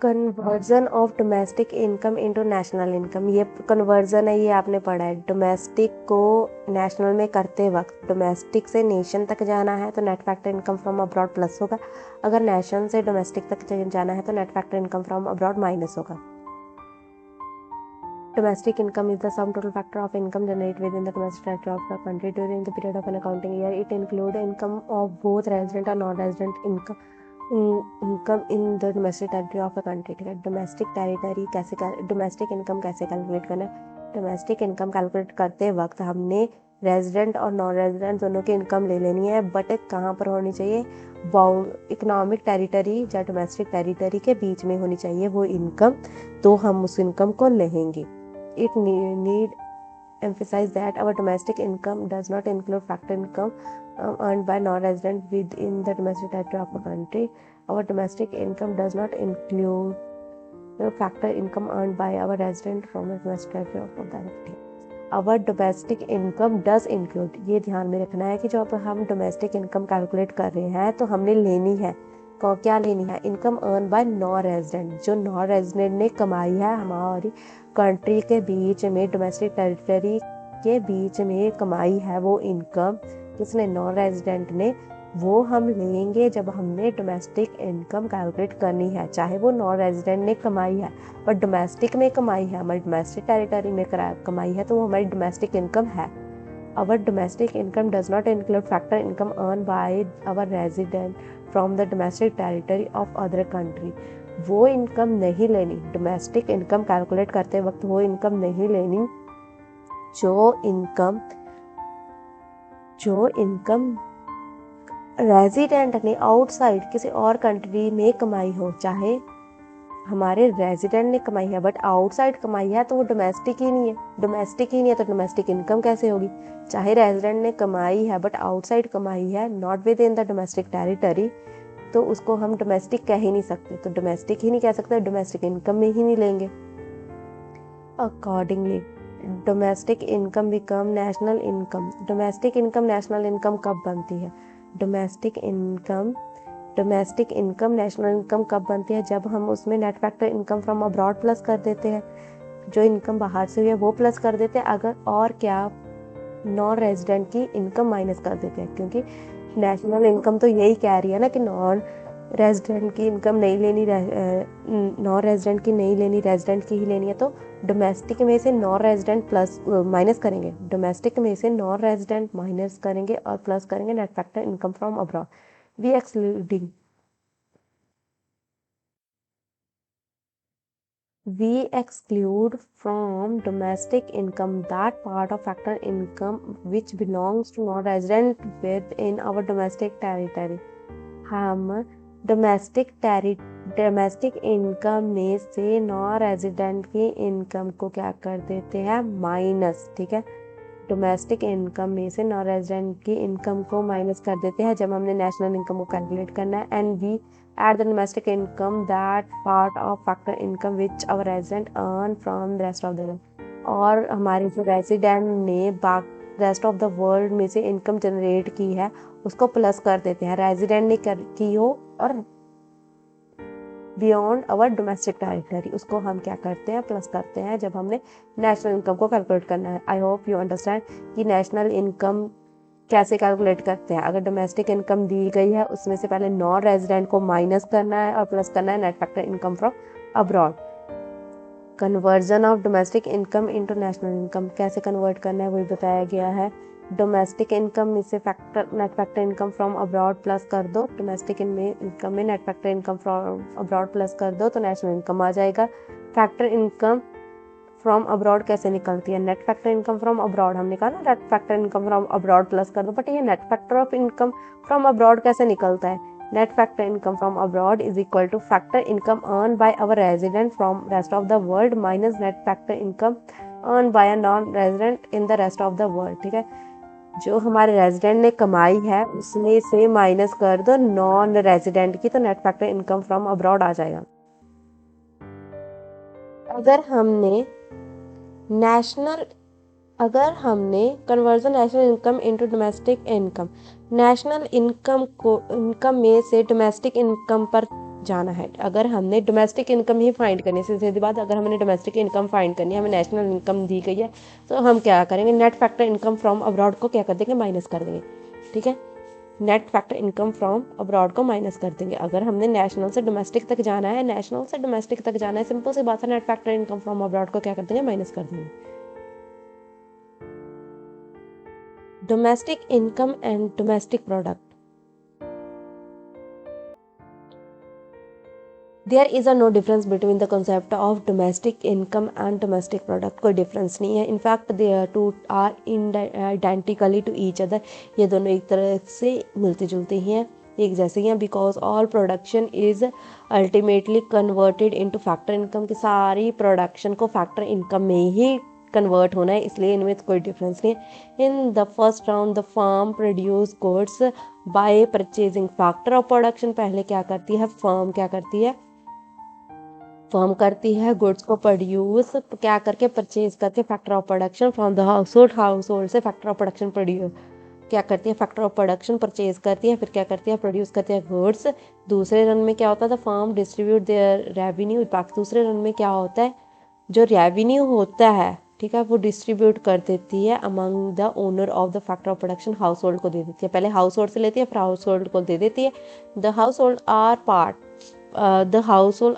Conversion of domestic income into national income, ये कन्वर्जन है, ये आपने पढ़ा है। डोमेस्टिक को नेशनल में करते वक्त डोमेस्टिक से नेशन तक जाना है तो net factor income from abroad plus होगा, अगर नेशन से डोमेस्टिक तक जाना है तो net factor income from abroad minus होगा। Domestic income is the sum total factor of income generated within the domestic territory of the country during the period of an accounting year. It includes income of both resident and non-resident income in the domestic territory of a country। ठीक है, domestic territory कैसे, domestic income कैसे calculate करना है। Domestic income calculate करते वक्त हमने resident और नॉन रेजिडेंट दोनों की इनकम ले लेनी है, बट कहाँ पर होनी चाहिए, बाउंड इकोनॉमिक टेरिटरी या डोमेस्टिक टेरिटरी के बीच में होनी चाहिए वो इनकम, तो हम उस इनकम को लेंगे। It need emphasize that our domestic income does not include factor income earned by non-resident within the domestic territory of a country. Our domestic income does not include factor income earned by our resident from the domestic territory of the country. Our domestic income does include, ये ध्यान में रखना है कि जो अब हम domestic income calculate कर रहे हैं तो हमने लेनी है क्या लेनी है, income earn by non resident, जो नॉन रेजिडेंट ने कमाई है हमारी कंट्री के बीच में, डोमेस्टिक टेरिटरी के बीच में कमाई है वो इनकम जिसने नॉन रेजिडेंट ने, वो हम लेंगे जब हमने डोमेस्टिक इनकम कैलकुलेट करनी है, चाहे वो नॉन रेजिडेंट ने कमाई है पर डोमेस्टिक में कमाई है, हमारी डोमेस्टिक टेरिटरी में कमाई है तो वो हमारी डोमेस्टिक इनकम है। Our domestic income does not include factor income earned by our resident from the domestic territory of other country। वो इनकम नहीं लेनी, डोमेस्टिक इनकम कैलकुलेट करते वक्त वो इनकम नहीं लेनी जो इनकम रेजिडेंट ने आउटसाइड किसी और कंट्री में कमाई हो, चाहे हमारे रेजिडेंट ने कमाई है बट आउटसाइड कमाई है तो वो डोमेस्टिक ही नहीं है, डोमेस्टिक ही नहीं है तो डोमेस्टिक इनकम कैसे होगी। चाहे रेजिडेंट ने कमाई है बट आउटसाइड कमाई है, not with in the domestic territory, तो उसको हम डोमेस्टिक कह ही नहीं सकते, तो डोमेस्टिक ही नहीं कह सकते, डोमेस्टिक इनकम में ही नहीं लेंगे। Accordingly domestic income become national income. Domestic income national income कब बनती है, डोमेस्टिक इनकम नेशनल इनकम कब बनती है, जब हम उसमें net factor income from abroad plus कर देते हैं, जो इनकम बाहर से हुई है वो प्लस कर देते हैं, अगर और क्या नॉन रेजिडेंट की इनकम माइनस कर देते हैं, क्योंकि नेशनल इनकम तो यही कह रही है ना कि नॉन रेजिडेंट की इनकम नहीं लेनी, नॉन रेजिडेंट की नहीं लेनी, रेजिडेंट की ही लेनी है, तो डोमेस्टिक में से नॉन रेजिडेंट प्लस माइनस करेंगे, डोमेस्टिक में से नॉन रेजिडेंट माइनस करेंगे और प्लस करेंगे net factor income from abroad, we excluding. we exclude from domestic income that part of factor income which belongs to non-resident within our domestic territory. हम domestic income में से non resident की income को क्या कर देते हैं, माइनस, ठीक है। डोमेस्टिक इनकम में से नॉन रेजिडेंट की इनकम को माइनस कर देते हैं जब हमने नेशनल इनकम को कैलकुलेट करना है। And we at the domestic income that part of factor income which our resident earn from the rest of the world. और हमारे जो रेजिडेंट ने रेस्ट ऑफ द वर्ल्ड में से इनकम जनरेट की है उसको प्लस कर देते हैं, रेजिडेंट ने की हो और बियॉन्ड अवर डोमेस्टिक टेरिटरी, उसको हम क्या करते हैं, प्लस करते हैं जब हमने नेशनल इनकम को कैलकुलेट करना है। आई होप यू अंडरस्टैंड कि नेशनल इनकम कैसे कैलकुलेट करते हैं। अगर डोमेस्टिक इनकम दी गई है उसमें से पहले नॉन रेजिडेंट को माइनस करना है और प्लस करना है net factor income from abroad. Conversion of domestic income into national income कैसे कन्वर्ट करना है वही बताया गया है। डोमेस्टिक इनकम में से net factor income from abroad plus कर दो, डोमेस्टिक इनकम में net factor income from abroad plus कर दो तो नेशनल इनकम आ जाएगा। फैक्टर इनकम फ्रॉम अब्रॉड कैसे निकलती है, net factor income from abroad हमने कहा ना net factor income from abroad plus कर दो, बट ये net factor of income from abroad कैसे निकलता है, net factor income from abroad is equal two factor income earn by our resident from rest of the world minus net factor income earn by a non resident in the rest of the world. ठीक है, जो हमारे resident ने कमाई है उसमें से minus कर दो नॉन रेजिडेंट की तो net factor income from abroad आ जाएगा। अगर हमने conversion national income into domestic income में से डोमेस्टिक इनकम पर जाना है। अगर हमने डोमेस्टिक इनकम ही फाइंड करनी है, सीधी बात, अगर हमने डोमेस्टिक इनकम फाइंड करनी है, हमें नेशनल इनकम दी गई है तो हम क्या करेंगे, net factor income from abroad को क्या कर देंगे, माइनस कर देंगे। ठीक है, net factor income from abroad को माइनस कर देंगे। अगर हमने नेशनल से डोमेस्टिक तक जाना है, सिंपल सी बात है, net factor income from abroad को क्या कर देंगे, माइनस कर देंगे। Domestic income and domestic product. There is no difference between the concept of domestic income and domestic product. कोई difference नहीं है. In fact, they two are identically to each other. ये दोनों एक तरह से मिलते जुलते ही हैं, एक जैसे ही हैं, because all production is ultimately converted into factor income की सारी production को factor income में ही कन्वर्ट होना है, इसलिए इनमें कोई डिफरेंस नहीं है। In the first round the firm produce goods by purchasing factor of production. पहले क्या करती है फर्म, करती है गुड्स को प्रोड्यूस क्या करके, परचेज करके factor of production from the house hold से फैक्टर ऑफ प्रोडक्शन प्रोड्यूस क्या करती है, फैक्टर ऑफ प्रोडक्शन परचेज करती है, फिर क्या करती है, प्रोड्यूस करती है गुड्स। दूसरे रन में क्या होता है, फर्म डिस्ट्रीब्यूट देयर रेवेन्यू। दूसरे रन में क्या होता है, जो रेवेन्यू होता है, ठीक है, वो डिस्ट्रीब्यूट कर देती है among the owner of the factor of production, house hold को दे देती है। पहले हाउस होल्ड से लेती है फिर हाउस होल्ड को दे देती है। The household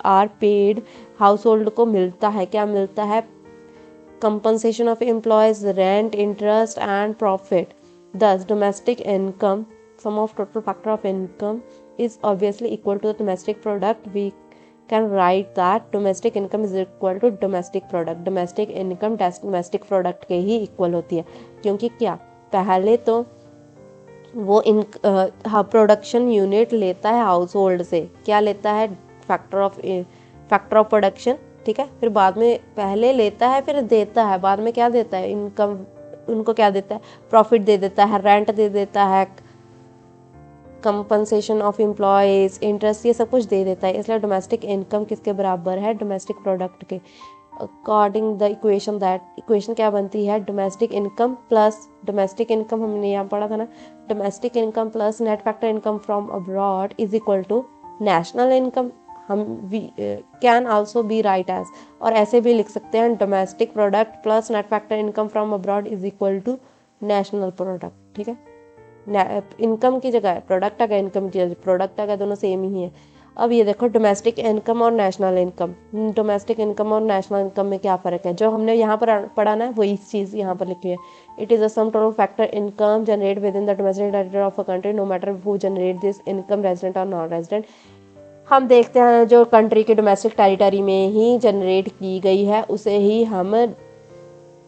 are paid, household को मिलता है, क्या मिलता है, compensation of employees, rent, interest and profit. Thus domestic income, sum of total factor of income is obviously equal to the domestic product. We can write that domestic income is equal to domestic product. domestic income domestic product के ही equal होती है, क्योंकि क्या, पहले तो वो production unit लेता है हाउस होल्ड से, क्या लेता है, फैक्टर ऑफ प्रोडक्शन, ठीक है, फिर बाद में पहले लेता है फिर देता है, बाद में क्या देता है, इनकम, उनको क्या देता है, प्रॉफिट दे देता है, रेंट दे देता है, कंपनसेशन ऑफ एम्प्लॉयज़, इंटरेस्ट, ये सब कुछ दे देता है। इसलिए डोमेस्टिक इनकम किसके बराबर है, डोमेस्टिक प्रोडक्ट के। अकॉर्डिंग द इक्वेशन क्या बनती है, domestic income plus domestic income, हमने यहाँ पढ़ा था ना, domestic income plus net factor income from abroad is equal to national income. हम can also be write as, और ऐसे भी लिख सकते हैं, domestic product plus net factor income from abroad is equal to national product. ठीक है, income की जगह प्रोडक्ट आ गया, इनकम की जगह प्रोडक्ट आ गया, दोनों सेम ही है। अब ये देखो डोमेस्टिक इनकम और नेशनल इनकम, डोमेस्टिक इनकम और नेशनल इनकम में क्या फ़र्क है, जो हमने यहाँ पर पढ़ा ना वही चीज़ यहाँ पर लिखी है। It is a sum total factor income generate within the domestic territory of a country no matter who generate this income, resident और नॉन रेजिडेंट। हम देखते हैं जो कंट्री के डोमेस्टिक टेरिटरी में ही जनरेट की गई है उसे ही हम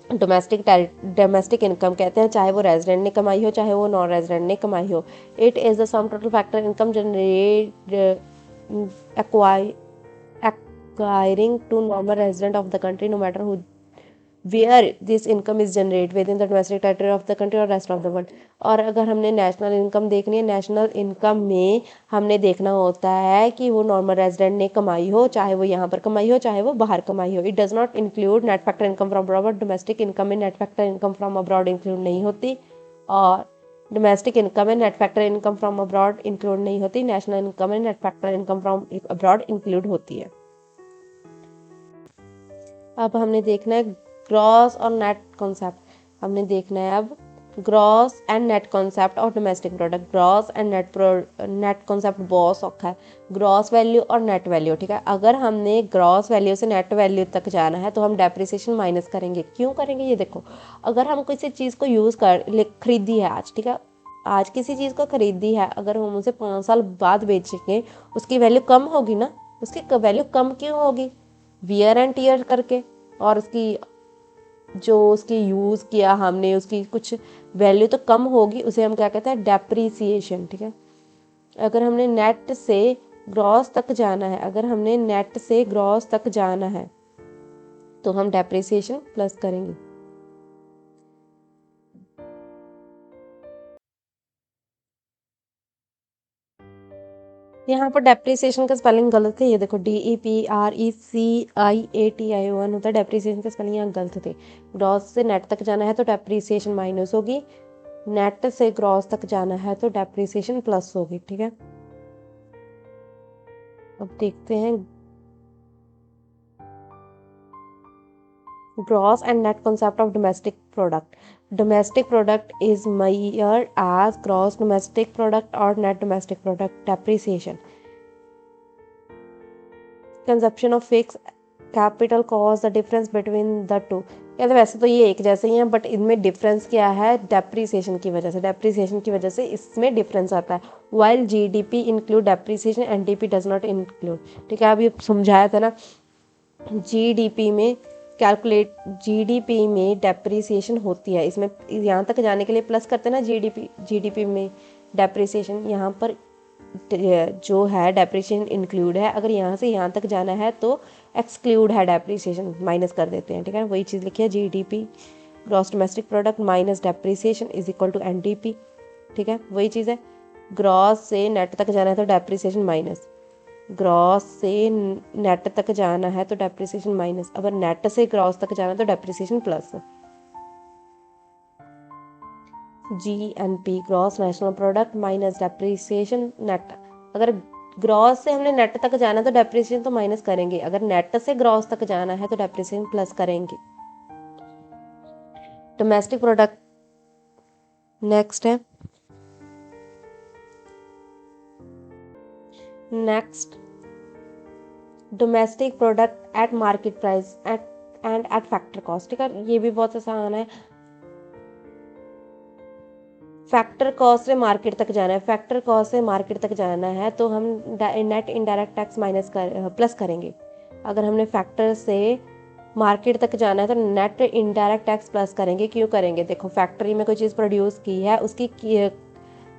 डोमेस्टिक इनकम कहते हैं, चाहे वो रेजिडेंट ने कमाई हो चाहे वो नॉन रेजिडेंट ने कमाई हो। It is the sum total factor income generate acquiring to normal resident of the country no matter who where this income is generated within the domestic territory of the country or rest of the world। और अगर हमने national income देखनी है, national income में हमने देखना होता है कि वो नॉर्मल रेजिडेंट ने कमाई हो, चाहे वो यहाँ पर कमाई हो चाहे वो बाहर कमाई हो। It does not include net factor income from abroad. Domestic income में net factor income from abroad include नहीं होती, और डोमेस्टिक इनकम में net factor income from abroad include नहीं होती। नेशनल इनकम में net factor income from abroad include होती है। अब हमने देखना है ग्रॉस और नेट कॉन्सेप्ट। हमने देखना है अब ग्रॉस एंड नेट कॉन्सेप्ट और domestic product. Gross and net concept बहुत सौखा है, ग्रॉस वैल्यू और नेट वैल्यू, ठीक है। अगर हमने ग्रॉस वैल्यू से नेट वैल्यू तक जाना है तो हम डेप्रिसिएशन माइनस करेंगे। क्यों करेंगे ये देखो, अगर हम किसी चीज़ को खरीदी है आज, ठीक है, आज किसी चीज़ को खरीदी है, अगर हम उसे 5 साल बाद बेचेंगे उसकी वैल्यू कम होगी ना। उसकी वैल्यू कम क्यों होगी, वियर एंड टीयर करके, और उसकी जो उसकी यूज़ किया हमने उसकी कुछ वैल्यू तो कम होगी, उसे हम क्या कहते हैं, डेप्रीसिएशन, ठीक है। अगर हमने नेट से ग्रॉस तक जाना है, अगर हमने नेट से ग्रॉस तक जाना है तो हम डेप्रीसिएशन प्लस करेंगे। यहाँ पर डेप्रिसिएशन का स्पेलिंग गलत है, ये देखो DEPRECIATION होता है। डेप्रिसिएशन का स्पेलिंग यहाँ गलत थे। ग्रॉस से नेट तक जाना है तो डेप्रिसिएशन माइनस होगी, नेट से ग्रॉस तक जाना है तो डेप्रिसिएशन प्लस होगी, ठीक है। अब देखते हैं gross and net concept of domestic product. Domestic product is measured as gross domestic product or net domestic product. Depreciation, consumption of fixed capital cost, the difference between the two। या तो वैसे तो ये एक जैसे ही हैं, बट इनमें difference क्या है, डेप्रीसिएशन की वजह से। डेप्रीसिएशन की वजह से इसमें डिफरेंस आता है। While GDP include depreciation, NDP does not include, ठीक है। अभी समझाया था ना, जीडीपी में जीडीपी में डेप्रिसिएशन होती है। इसमें यहाँ तक जाने के लिए प्लस करते हैं ना, जीडीपी में डेप्रिसिएशन, यहाँ पर जो है डेप्रिसिएशन इंक्लूड है। अगर यहाँ से यहाँ तक जाना है तो एक्सक्लूड है, डेप्रिसिएशन माइनस कर देते हैं, ठीक है। वही चीज़ लिखी है, GDP gross domestic product minus depreciation is equal to NDP, ठीक है। वही चीज़ है, ग्रॉस से नेट तक जाना है तो डेप्रिसिएशन माइनस, ग्रॉस से नेट तक जाना है तो डेप्रिसिएशन माइनस, अगर नेट से ग्रॉस तक जाना है तो depreciation plus. GNP gross national product minus depreciation net. अगर ग्रॉस से हमने नेट तक जाना है तो डेप्रिसिएशन तो माइनस करेंगे, अगर नेट से ग्रॉस तक जाना है तो डेप्रिसिएशन प्लस करेंगे। डोमेस्टिक प्रोडक्ट नेक्स्ट है। Next, domestic product at market price and eight factor cost, ठीक है। ये भी बहुत आसान है। फैक्टर कॉस्ट से मार्केट तक जाना है, फैक्टर कॉस्ट से मार्केट तक जाना है तो हम नेट इनडायरेक्ट टैक्स प्लस करेंगे। अगर हमने फैक्टर से मार्केट तक जाना है तो नेट इनडायरेक्ट टैक्स प्लस करेंगे। क्यों करेंगे, देखो फैक्ट्री में कोई चीज़ प्रोड्यूस की है, उसकी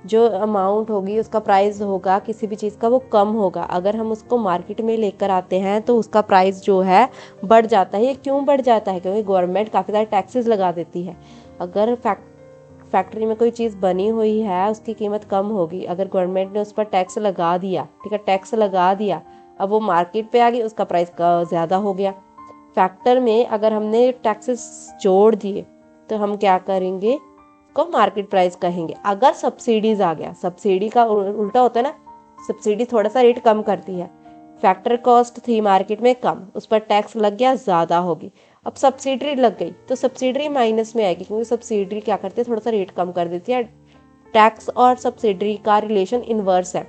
जो अमाउंट होगी, उसका प्राइस होगा किसी भी चीज़ का, वो कम होगा। अगर हम उसको मार्केट में लेकर आते हैं तो उसका प्राइस जो है बढ़ जाता है। ये क्यों बढ़ जाता है, क्योंकि गवर्नमेंट काफ़ी सारे टैक्सेस लगा देती है। अगर फैक्ट्री में कोई चीज़ बनी हुई है, उसकी कीमत कम होगी, अगर गवर्नमेंट ने उस पर टैक्स लगा दिया, ठीक है, टैक्स लगा दिया, अब वो मार्केट पे आ गई, उसका प्राइस ज़्यादा हो गया। फैक्टर में अगर हमने टैक्सेस जोड़ दिए तो हम क्या करेंगे, को मार्केट प्राइस कहेंगे। अगर सब्सिडीज आ गया, सब्सिडी का उल्टा होता है ना, सब्सिडी थोड़ा सा रेट कम करती है। फैक्टर कॉस्ट थी मार्केट में कम, उस पर टैक्स लग गया, ज़्यादा होगी। अब सब्सिडी लग गई तो सब्सिडी माइनस में आएगी, क्योंकि सब्सिडी क्या करती है, थोड़ा सा रेट कम कर देती है। टैक्स और सब्सिडी का रिलेशन इनवर्स है।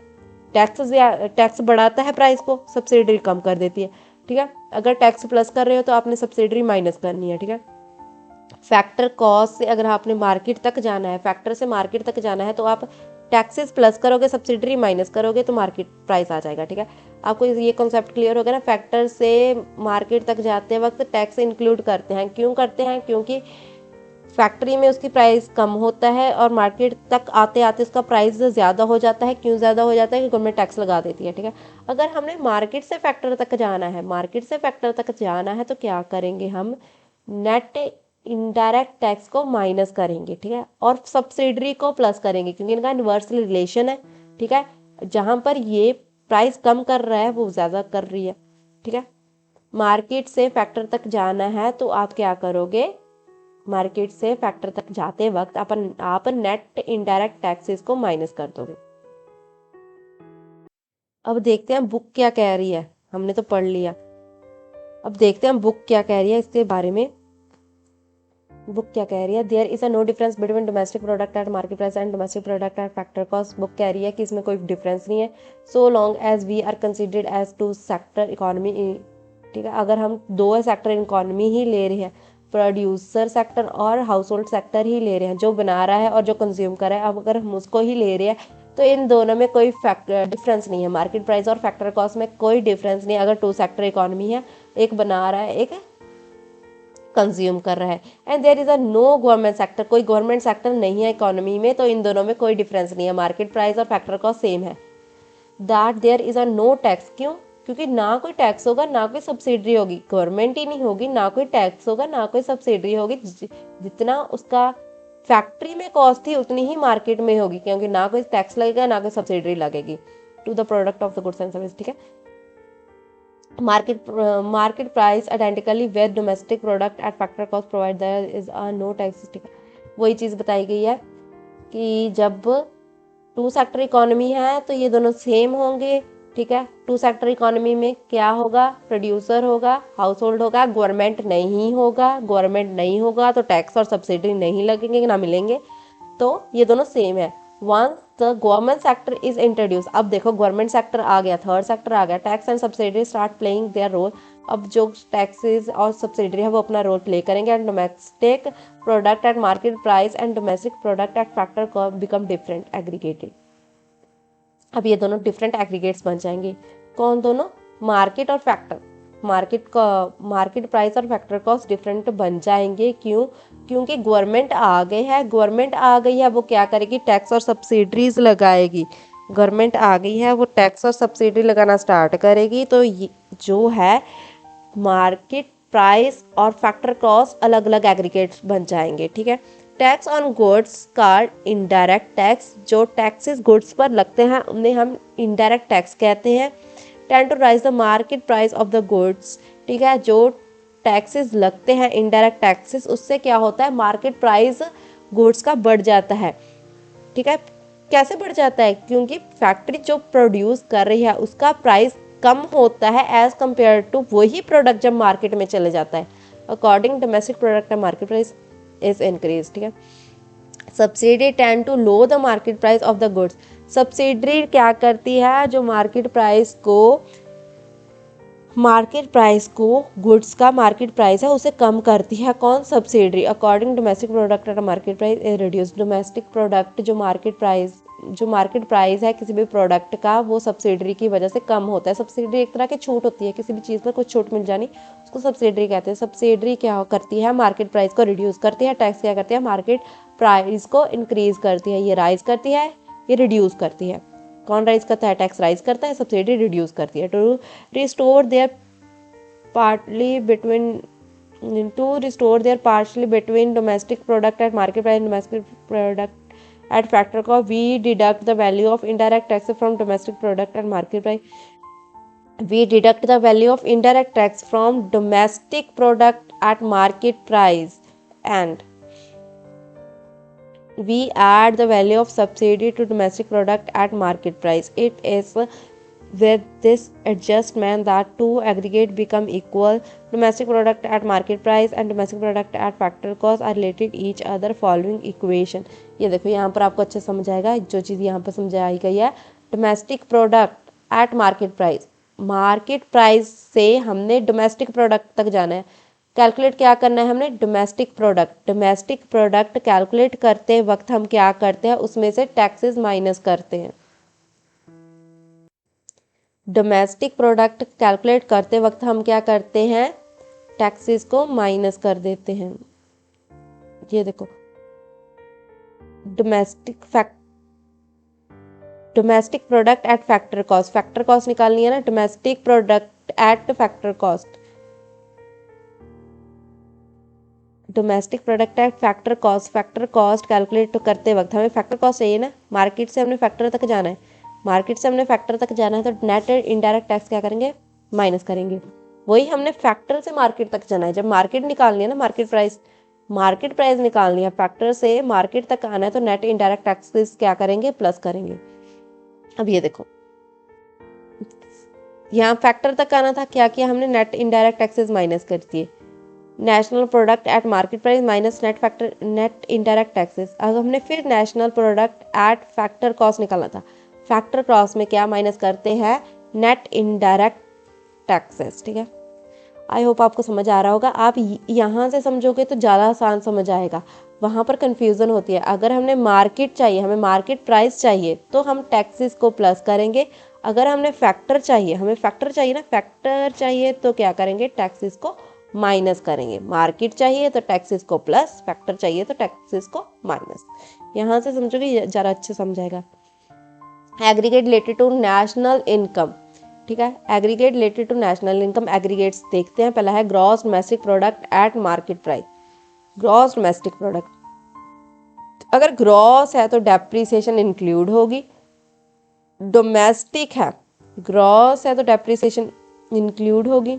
टैक्स बढ़ाता है प्राइस को, सब्सिडी कम कर देती है, ठीक है। अगर टैक्स प्लस कर रहे हो तो आपने सब्सिडी माइनस करनी है, ठीक है। फैक्टर कॉस्ट से अगर आपने मार्केट तक जाना है, फैक्टर से मार्केट तक जाना है तो आप टैक्सेस प्लस करोगे, सब्सिडरी माइनस करोगे तो मार्केट प्राइस आ जाएगा। ठीक है, आपको ये कॉन्सेप्ट क्लियर हो गया ना। फैक्टर से मार्केट तक जाते वक्त टैक्स इंक्लूड करते हैं, क्यों करते हैं? क्योंकि फैक्ट्री में उसकी प्राइस कम होता है और मार्केट तक आते आते उसका प्राइस ज़्यादा हो जाता है। क्यों ज़्यादा हो जाता है? कि गवर्नमेंट टैक्स लगा देती है। ठीक है, अगर हमने मार्केट से फैक्टर तक जाना है, मार्केट से फैक्टर तक जाना है तो क्या करेंगे हम? नेट इनडायरेक्ट टैक्स को माइनस करेंगे। ठीक है, और सब्सिडरी को प्लस करेंगे, क्योंकि इनका इन्वर्स रिलेशन है। ठीक है, जहाँ पर ये प्राइस कम कर रहा है वो ज़्यादा कर रही है। ठीक है, मार्केट से फैक्टर तक जाना है तो आप क्या करोगे? मार्केट से फैक्टर तक जाते वक्त आप नेट इनडायरेक्ट टैक्सेस को माइनस कर दोगे। अब देखते हैं बुक क्या कह रही है। हमने तो पढ़ लिया, अब देखते हैं बुक क्या कह रही है इसके बारे में। बुक क्या कह रही है? There is a no difference between domestic product at market price and domestic product at factor cost. Book कह रही है कि इसमें कोई डिफरेंस नहीं है, so long as we are considered as two sector economy. ठीक है, अगर हम दो सेक्टर इकोनॉमी ही ले रहे हैं, प्रोड्यूसर सेक्टर और हाउस होल्ड सेक्टर ही ले रहे हैं, जो बना रहा है और जो कंज्यूम कर रहा है, अब अगर हम उसको ही ले रहे हैं तो इन दोनों में कोई डिफरेंस नहीं है। मार्केट प्राइस और फैक्टर कॉस्ट में कोई डिफरेंस नहीं है अगर टू सेक्टर इकोनॉमी है, एक बना रहा है एक कंज्यूम कर रहा है। And there is a no government sector, कोई गवर्नमेंट सेक्टर नहीं है इकोनॉमी में, तो इन दोनों में कोई डिफरेंस नहीं है। मार्केट प्राइस और फैक्टर कॉस्ट सेम है। That there is a no tax, क्यों? क्योंकि ना कोई टैक्स होगा ना कोई सब्सिडरी होगी, गवर्नमेंट ही नहीं होगी, ना कोई टैक्स होगा ना कोई सब्सिडरी होगी। जितना उसका फैक्ट्री में कॉस्ट थी उतनी ही मार्केट में होगी, क्योंकि ना कोई टैक्स लगेगा ना कोई सब्सिडरी लगेगी to the product of the goods and service. ठीक है, market price identically with domestic product at factor cost provide there is a no tax। ठीक है, वही चीज़ बताई गई है कि जब टू सेक्टर इकोनॉमी है तो ये दोनों सेम होंगे। ठीक है, टू सेक्टर इकोनॉमी में क्या होगा? प्रोड्यूसर होगा, हाउस होल्ड होगा, गवर्नमेंट नहीं होगा। गवर्नमेंट नहीं होगा तो टैक्स और सब्सिडी नहीं लगेंगे, ना मिलेंगे, तो ये दोनों सेम है। Once the government sector is introduce, अब देखो गवर्नमेंट सेक्टर आ गया, थर्ड सेक्टर आ गया, tax and subsidy start playing their role. अब जो टैक्सेस और सब्सिडी है वो अपना रोल प्ले करेंगे। And domestic product at market price and domestic product at factor become different aggregated. अब ये दोनों डिफरेंट एग्रीगेट्स बन जाएंगे। कौन दोनों? मार्केट और फैक्टर। मार्केट प्राइस और फैक्टर कॉस्ट डिफरेंट बन जाएंगे। क्यों? क्योंकि गवर्नमेंट आ गई है, गवर्नमेंट आ गई है, वो क्या करेगी? टैक्स और सब्सिडीज लगाएगी। गवर्नमेंट आ गई है, वो टैक्स और सब्सिडी लगाना स्टार्ट करेगी, तो जो है मार्केट प्राइस और फैक्टर कॉस्ट अलग अलग एग्रीगेट्स बन जाएंगे। ठीक है, टैक्स ऑन गुड्स का इनडायरेक्ट टैक्स, जो टैक्सेस गुड्स पर लगते हैं उन्हें हम इनडायरेक्ट टैक्स कहते हैं। Tend to rise the market price of the goods. ठीक है, जो टैक्सेस लगते हैं इनडायरेक्ट टैक्सेस, उससे क्या होता है? मार्केट प्राइस गुड्स का बढ़ जाता है। ठीक है, कैसे बढ़ जाता है? क्योंकि फैक्ट्री जो प्रोड्यूस कर रही है उसका प्राइस कम होता है एज कम्पेयर टू वही प्रोडक्ट जब मार्केट में चले जाता है। According domestic product market price is increase. ठीक है, subsidy tend to low the market price of the goods. Subsidy क्या करती है? जो मार्केट प्राइस को गुड्स का मार्केट प्राइस है उसे कम करती है। कौन? Subsidy. According domestic product at market price is reduce. Domestic product जो मार्केट प्राइस है किसी भी प्रोडक्ट का, वो सब्सिडी की वजह से कम होता है। सब्सिडी एक तरह की छूट होती है, किसी भी चीज़ पर कुछ छूट मिल जानी, उसको सब्सिडी कहते हैं। सब्सिडी क्या करती है? मार्केट प्राइस को रिड्यूस करती है। टैक्स क्या करती है? मार्केट प्राइस को इंक्रीज करती है। ये राइज करती है, ये रिड्यूस करती है। कौन राइज करता है? टैक्स राइज करता है, सब्सिडी रिड्यूस करती है। To restore their partly between domestic product at market price and domestic product at factor cost, we deduct the value of indirect tax from domestic product and market price. We deduct the value of indirect tax from domestic product at market price and we add the value of subsidy to domestic product at market price. It is with this adjustment that two aggregate become equal. Domestic product at market price and domestic product at factor cost are related each other following equation। ये देखो यहाँ पर आपको अच्छे समझ आएगा जो चीज़ यहाँ पर समझाई गई है। Domestic product at market price, market price से हमने डोमेस्टिक प्रोडक्ट तक जाना है। कैलकुलेट क्या करना है हमने, डोमेस्टिक प्रोडक्ट कैलकुलेट करते वक्त हम क्या करते हैं, उसमें से टैक्सेस माइनस करते हैं। डोमेस्टिक प्रोडक्ट कैलकुलेट करते वक्त हम क्या करते हैं, टैक्सेस को माइनस कर देते हैं। ये देखो, domestic product at factor cost निकालनी है ना, domestic product at factor cost, factor cost calculate करते वक्त हमें फैक्टर कॉस्ट चाहिए ना, मार्केट से हमने फैक्टर तक जाना है, तो नेट इनडायरेक्ट टैक्स क्या करेंगे, माइनस करेंगे। वही हमने फैक्टर से मार्केट तक जाना है, जब मार्केट निकालनी है ना, मार्केट प्राइस निकालनी है, फैक्टर से मार्केट तक आना है, तो नेट इनडायरेक्ट टैक्सेस क्या करेंगे, प्लस करेंगे। अब ये देखो, यहाँ फैक्टर तक आना था, क्या किया हमने, नेट इनडायरेक्ट टैक्सेस माइनस कर दिए, national product at market price minus net indirect taxes. अब हमने फिर national product at factor cost निकालना था, फैक्टर कॉस्ट में क्या माइनस करते हैं, नेट इनडायरेक्ट टैक्सेस। ठीक है, आई होप आपको समझ आ रहा होगा। आप यहाँ से समझोगे तो ज़्यादा आसान समझ आएगा, वहाँ पर कंफ्यूजन होती है। अगर हमने मार्केट चाहिए, हमें मार्केट प्राइस चाहिए, तो हम टैक्सेस को प्लस करेंगे। अगर हमने फैक्टर चाहिए, फैक्टर चाहिए तो क्या करेंगे, टैक्सेस को माइनस करेंगे। मार्केट चाहिए तो टैक्सेस को प्लस, फैक्टर चाहिए तो टैक्सेस को माइनस। यहाँ से समझोगे ज़रा अच्छे समझाएगा। Aggregate related to national income, ठीक है, aggregate related to national income. Aggregates देखते हैं, पहला है gross domestic product at market price. Gross domestic product, अगर ग्रॉस है तो डेप्रीसिएशन इंक्लूड होगी, डोमेस्टिक है, ग्रॉस है तो डेप्रीसिएशन इंक्लूड होगी।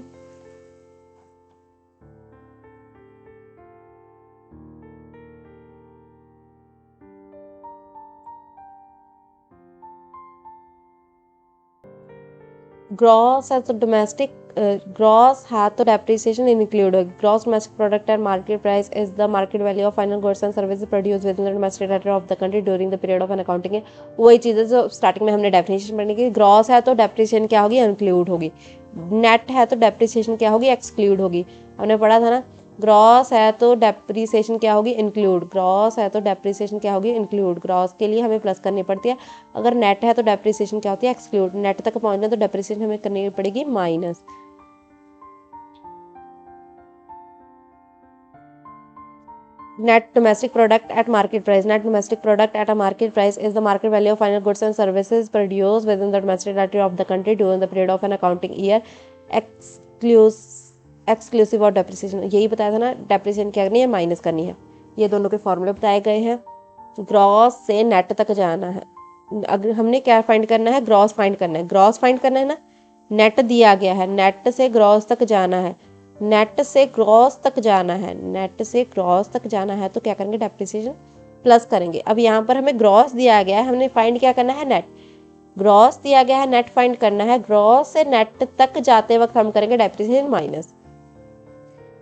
ग्रॉस है तो ग्रॉस है तो डेप्रिसिएशन इंक्लूड होगी। Gross domestic product and market price is the market value of final goods and services produce with in the domestic territory of the country during the period of an accounting. वही चीज़ें जो starting में हमने definition पढ़ने की, gross है तो depreciation क्या होगी, इंक्लूड होगी। नेट है तो डेप्रिसिएशन क्या होगी, एक्सक्लूड होगी। हमने पढ़ा था ना, ग्रॉस है तो डेप्रीसिएशन क्या होगी, इंक्लूड। ग्रॉस है तो डेप्रीसिएशन क्या होगी, इंक्लूड। ग्रॉस के लिए हमें प्लस करनी पड़ती है। अगर नेट है तो डेप्रीसिएशन क्या होती है, एक्सक्लूड। नेट तक पहुंचना तो डेप्रीसिएशन हमें करनी पड़ेगी minus. Net domestic product at market price. Net domestic product at a market price is the market value of final goods and services produced within the domestic territory of the country during the period of an accounting year, exclusive of depreciation. यही बताया था ना, depreciation क्या करनी है, minus करनी है। ये दोनों के फॉर्मूले बताए गए हैं। ग्रॉस से नेट तक जाना है, अगर हमने क्या फाइंड करना है, ग्रॉस फाइंड करना है। ग्रॉस फाइंड करना है ना, नेट दिया गया है, नेट से ग्रॉस तक जाना है, नेट से ग्रॉस तक जाना है, नेट से ग्रॉस तक जाना है, तो क्या करेंगे, डेप्रिसिएशन प्लस करेंगे। अब यहाँ पर हमें ग्रॉस दिया गया है, हमने फाइंड क्या करना है, नेट। ग्रॉस दिया गया है, नेट फाइंड करना है। ग्रॉस से नेट तक जाते वक्त हम करेंगे डेप्रिसिएशन माइनस।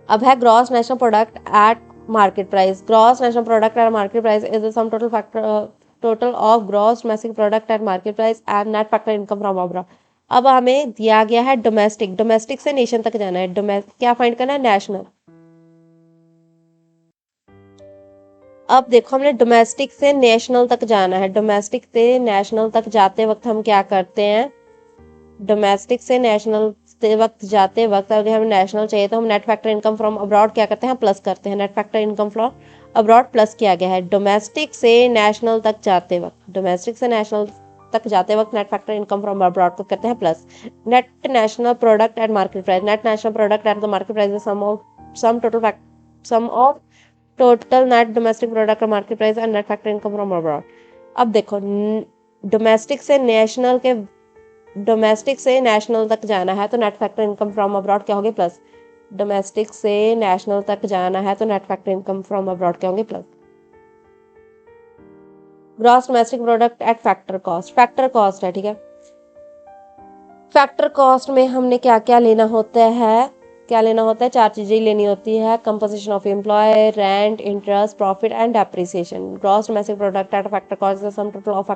अब है gross national product at market price. Gross national product at market price is the sum total of gross domestic product at market price and net factor income from abroad. अब हमें दिया गया है domestic से nation तक जाना है, क्या फाइंड करना है, नेशनल। अब देखो, हमने डोमेस्टिक से नेशनल तक जाना है। डोमेस्टिक से नेशनल तक जाते वक्त हम क्या करते हैं, डोमेस्टिक से नेशनल वक्त जाते वक्त अगर हमें नेशनल चाहिए तो हम net factor income from abroad क्या करते हैं, प्लस करते हैं। Net factor income from abroad plus किया गया है। डोमेस्टिक से नेशनल तक जाते वक्त, net factor income from abroad को करते हैं plus. Net national product at market price. Net national product at the market price sum of total net domestic product market price and net factor income from abroad. अब देखो, domestic से national तक जाना है तो net factor income from abroad क्या होगी, plus. Domestic से नेशनल तक जाना है तो net factor income from abroad क्या होंगे, plus. Gross domestic product at factor cost है, ठीक है। फैक्टर कॉस्ट में हमने क्या क्या लेना होता है, चार चीजें लेनी होती है, composition of employ, rent, interest, profit and depreciation. Gross domestic product at factor cost is the sum total of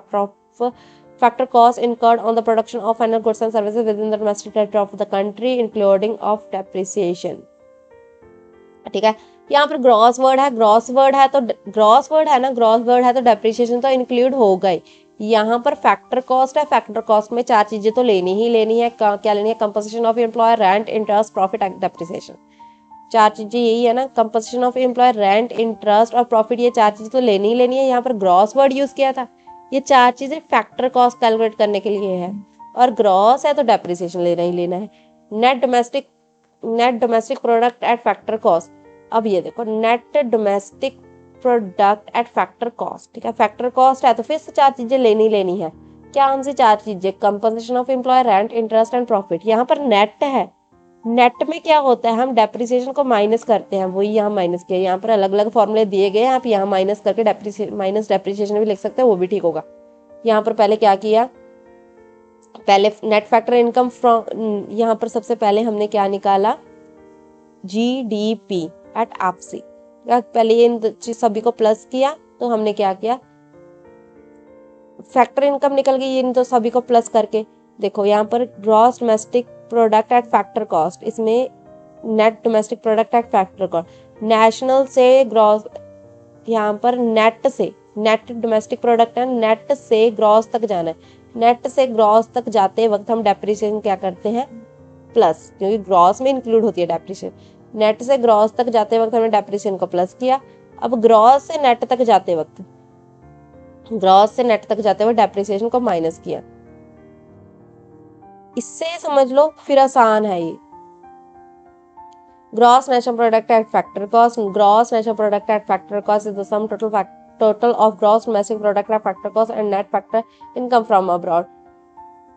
factor costs incurred on the production of final goods and services within the domestic territory of the country, including of depreciation. ठीक है। यहाँ पर gross word है, gross word है तो gross word है ना, gross word है तो डेप्रिसिएशन तो इंक्लूड होगा ही। यहाँ पर फैक्टर कॉस्ट है, फैक्टर कॉस्ट में 4 चीजें तो लेनी ही लेनी है। क्या लेनी है? Composition of employer, rent, interest, profit and depreciation. 4 चीजें यही है ना, composition of employer, rent, interest और प्रॉफिट, ये 4 चीजें तो लेनी ही लेनी है। यहाँ पर ग्रॉस वर्ड यूज किया था, ये 4 चीजें फैक्टर कॉस्ट कैलकुलेट करने के लिए है, और ग्रॉस है तो डेप्रिसिएशन लेना ही लेना है। Net domestic product at factor cost. अब ये देखो, net domestic product at factor cost, ठीक है। फैक्टर कॉस्ट है तो फिर से 4 चीजें लेनी लेनी है। क्या कौन सी 4 चीजें? Compensation of employer, rent, interest and profit. यहाँ पर नेट है, नेट में क्या होता है, हम डेप्रिसिएशन को माइनस करते हैं, वही यहाँ माइनस किया। यहाँ पर अलग अलग फॉर्मूले दिए गए हैं, आप यहाँ माइनस करके माइनस डेप्रिसिएशन भी लिख सकते हैं, वो भी ठीक होगा। यहाँ पर पहले क्या किया, पहले नेट फैक्टर इनकम फ्रॉम, यहाँ पर सबसे पहले हमने क्या निकाला, GDP एट एफसी। पहले इन सभी को प्लस किया तो हमने क्या किया, फैक्टर इनकम निकल गई इन तो सभी को प्लस करके। देखो यहाँ पर gross domestic product at factor cost, इसमें net domestic product at factor cost, national से ग्रॉस, यहाँ पर नेट से, नेट डोमेस्टिक प्रोडक्ट है, नेट से ग्रॉस तक जाना है। नेट से ग्रॉस तक जाते वक्त हम डेप्रिसिएशन क्या करते हैं, प्लस, क्योंकि ग्रॉस में इंक्लूड होती है डेप्रिसिएशन। नेट से ग्रॉस तक जाते वक्त हमने डेप्रिसिएशन को प्लस किया। अब ग्रॉस से नेट तक जाते वक्त, ग्रॉस से नेट तक जाते वक्त डेप्रिसिएशन को माइनस किया। इससे समझ लो फिर आसान है ये। Gross national product at factor cost, gross national product at factor cost is the sum total of gross domestic product at factor cost and net factor income from abroad.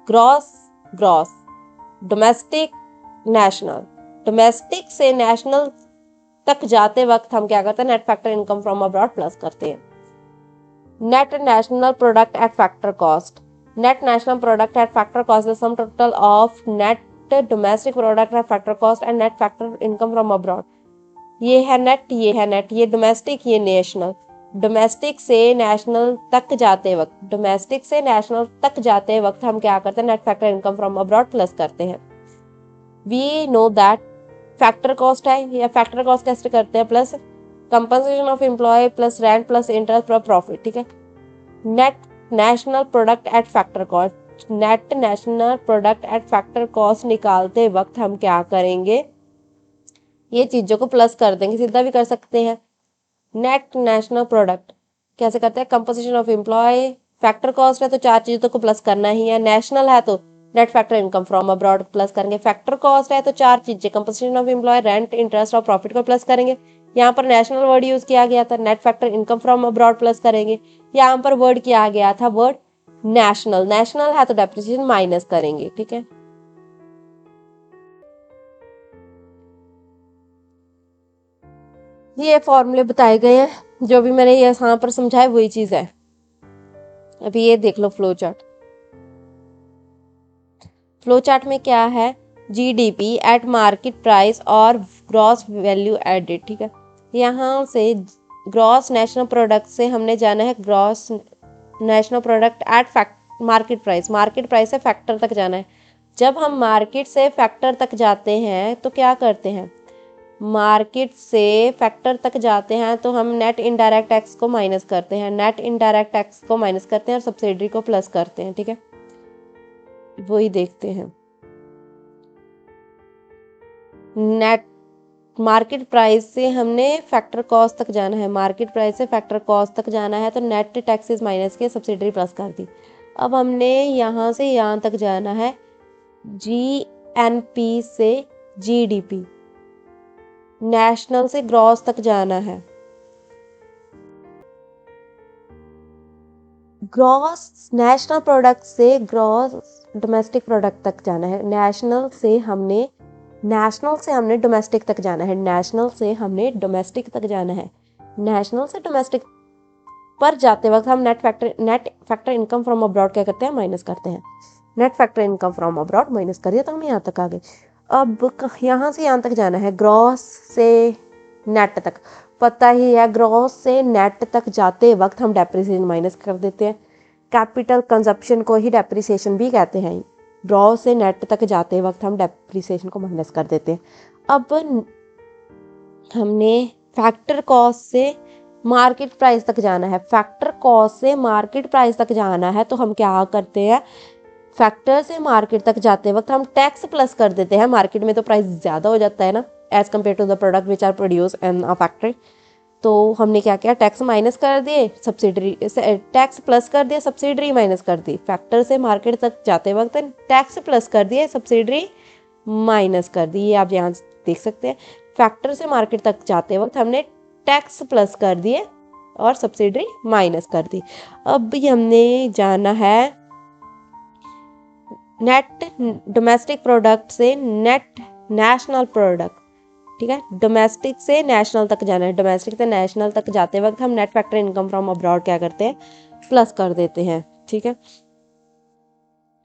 gross domestic national, domestic से national तक जाते वक्त हम क्या करते हैं, net factor income from abroad plus करते हैं। net national product at factor cost, net national product at factor cost is the sum total of net domestic product at factor cost and net factor income from abroad। ये है net, ये है net, ये domestic, ये national. Domestic से national तक जाते वक्त, डोमेस्टिक से नेशनल तक जाते वक्त हम क्या करते हैं, net factor income from abroad plus करते हैं। We know that factor cost है, या फैक्टर कॉस्ट कैसे करते हैं, plus compensation of employ plus rent plus interest plus profit, ठीक है। Net national product at factor cost, net national product at factor cost निकालते वक्त हम क्या करेंगे, ये चीजों को प्लस कर देंगे, सीधा भी कर सकते हैं। नेट नेशनल प्रोडक्ट कैसे करते हैं, composition of employ, factor cost है तो 4 चीजों को प्लस करना ही है, नेशनल है तो net factor income from abroad plus करेंगे, फैक्टर कॉस्ट है तो 4 चीजें, composition of employ, rent, interest और प्रॉफिट को प्लस करेंगे। यहाँ पर नेशनल वर्ड यूज किया गया था, net factor income from abroad plus करेंगे। यहाँ पर वर्ड किया गया था वर्ड नेशनल, नेशनल है तो डेप्रिसिएशन माइनस करेंगे, ठीक है। ये फॉर्मूले बताए गए हैं, जो भी मैंने यहाँ पर समझाया वही चीज है। अभी ये देख low flow chart. Flow chart में क्या है, GDP एट मार्केट प्राइस और ग्रॉस वैल्यू एडेड, ठीक है। यहाँ से ग्रॉस नेशनल प्रोडक्ट से हमने जाना है gross national product at market price, market price से फैक्टर तक जाना है। जब हम मार्केट से फैक्टर तक जाते हैं तो क्या करते हैं, मार्केट से फैक्टर तक जाते हैं तो हम नेट इनडायरेक्ट टैक्स को माइनस करते हैं, नेट इनडायरेक्ट टैक्स को माइनस करते हैं और सब्सिडी को प्लस करते हैं, ठीक है। वही देखते हैं। नेट मार्केट प्राइस से हमने फैक्टर कॉस्ट तक जाना है, मार्केट प्राइस से फैक्टर कॉस्ट तक जाना है तो नेट टैक्सेस माइनस के सब्सिडी प्लस कर दी। अब हमने यहाँ से यहाँ तक जाना है, GNP से GDP, नेशनल से ग्रॉस तक जाना है, ग्रॉस नेशनल प्रोडक्ट से ग्रॉस डोमेस्टिक प्रोडक्ट तक जाना है, नेशनल से हमने डोमेस्टिक तक जाना है, नेशनल से हमने डोमेस्टिक तक जाना है। नेशनल से डोमेस्टिक पर जाते वक्त हम net factor income from abroad क्या करते हैं, माइनस करते हैं। Net factor income from abroad minus कर दिया तो हम यहाँ तक आ गए। अब यहाँ से यहाँ तक जाना है, ग्रॉस से नेट तक, पता ही है ग्रॉस से नेट तक जाते वक्त हम डेप्रिसिएशन माइनस कर देते हैं। कैपिटल कंजप्शन को ही डेप्रिसिएशन भी कहते हैं। ग्रॉस से नेट तक जाते वक्त हम डेप्रिसिएशन को माइनस कर देते हैं। अब हमने फैक्टर कॉस्ट से मार्केट प्राइस तक जाना है, फैक्टर कॉस्ट से मार्केट प्राइस तक जाना है, तो हम क्या करते हैं, फैक्टर से मार्केट तक जाते वक्त हम टैक्स प्लस कर देते हैं। मार्केट में तो प्राइस ज़्यादा हो जाता है ना, as compare to the product which are produce in a factory. तो हमने क्या किया, टैक्स माइनस कर दिए, सब्सिडरी टैक्स प्लस कर दिया, सब्सिडरी माइनस कर दी। फैक्टर से मार्केट तक जाते वक्त टैक्स प्लस कर दिए, सब्सिडरी माइनस कर दी। ये आप यहाँ देख सकते हैं, फैक्टर से मार्केट तक जाते वक्त हमने टैक्स प्लस कर दिए और सब्सिडरी माइनस कर दी। अब हमने जाना है नेट डोमेस्टिक प्रोडक्ट से नेट नेशनल प्रोडक्ट, ठीक है, डोमेस्टिक से नेशनल तक जाना है। डोमेस्टिक से नेशनल तक जाते वक्त हम net factor income from abroad क्या करते हैं, प्लस कर देते हैं, ठीक है।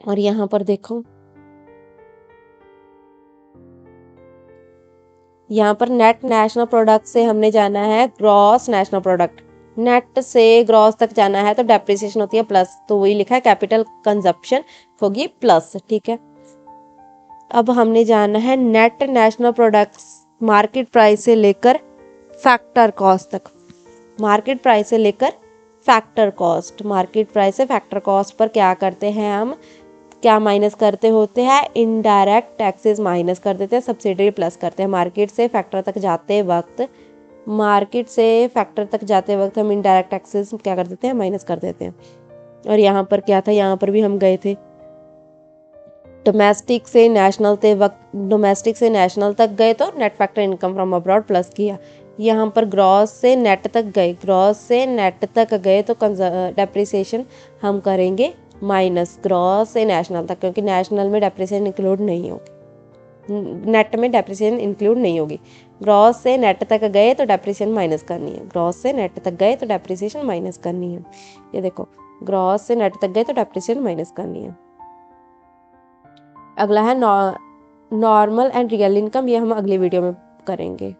और यहाँ पर देखो, यहाँ पर नेट नेशनल प्रोडक्ट से हमने जाना है ग्रॉस नेशनल प्रोडक्ट। नेट से ग्रॉस तक जाना है तो डेप्रिसिएशन होती है प्लस, तो वही लिखा है कैपिटल कंजप्शन होगी प्लस, ठीक है। अब हमने जाना है net national products market price से लेकर फैक्टर कॉस्ट तक। मार्केट प्राइस से लेकर फैक्टर कॉस्ट, मार्केट प्राइस से फैक्टर कॉस्ट पर क्या करते हैं हम, क्या माइनस करते होते हैं, इनडायरेक्ट टैक्सेस माइनस कर देते हैं, सब्सिडरी प्लस करते हैं। मार्केट से फैक्टर तक जाते वक्त, मार्केट से फैक्टर तक जाते वक्त हम इनडायरेक्ट टैक्सेस क्या कर देते हैं, माइनस कर देते हैं। और यहाँ पर क्या था, यहाँ पर भी हम गए थे डोमेस्टिक से नेशनल ते वक्त, डोमेस्टिक से नेशनल तक गए तो net factor income from abroad plus किया। यहाँ पर ग्रॉस से नेट तक गए, ग्रॉस से नेट तक गए तो डेप्रिसिएशन हम करेंगे माइनस ग्रॉस से नेशनल तक, क्योंकि नेशनल में डेप्रिसिएशन इंक्लूड नहीं होगी, नेट में डेप्रिसिएशन इंक्लूड नहीं होगी। ग्रॉस से नेट तक गए तो डेप्रिसिएशन माइनस करनी है, ग्रॉस से नेट तक गए तो डेप्रिसिएशन माइनस करनी है। ये देखो, ग्रॉस से नेट तक गए तो डेप्रिसिएशन माइनस करनी है। अगला है नॉर्मल एंड रियल इनकम, ये हम अगली वीडियो में करेंगे।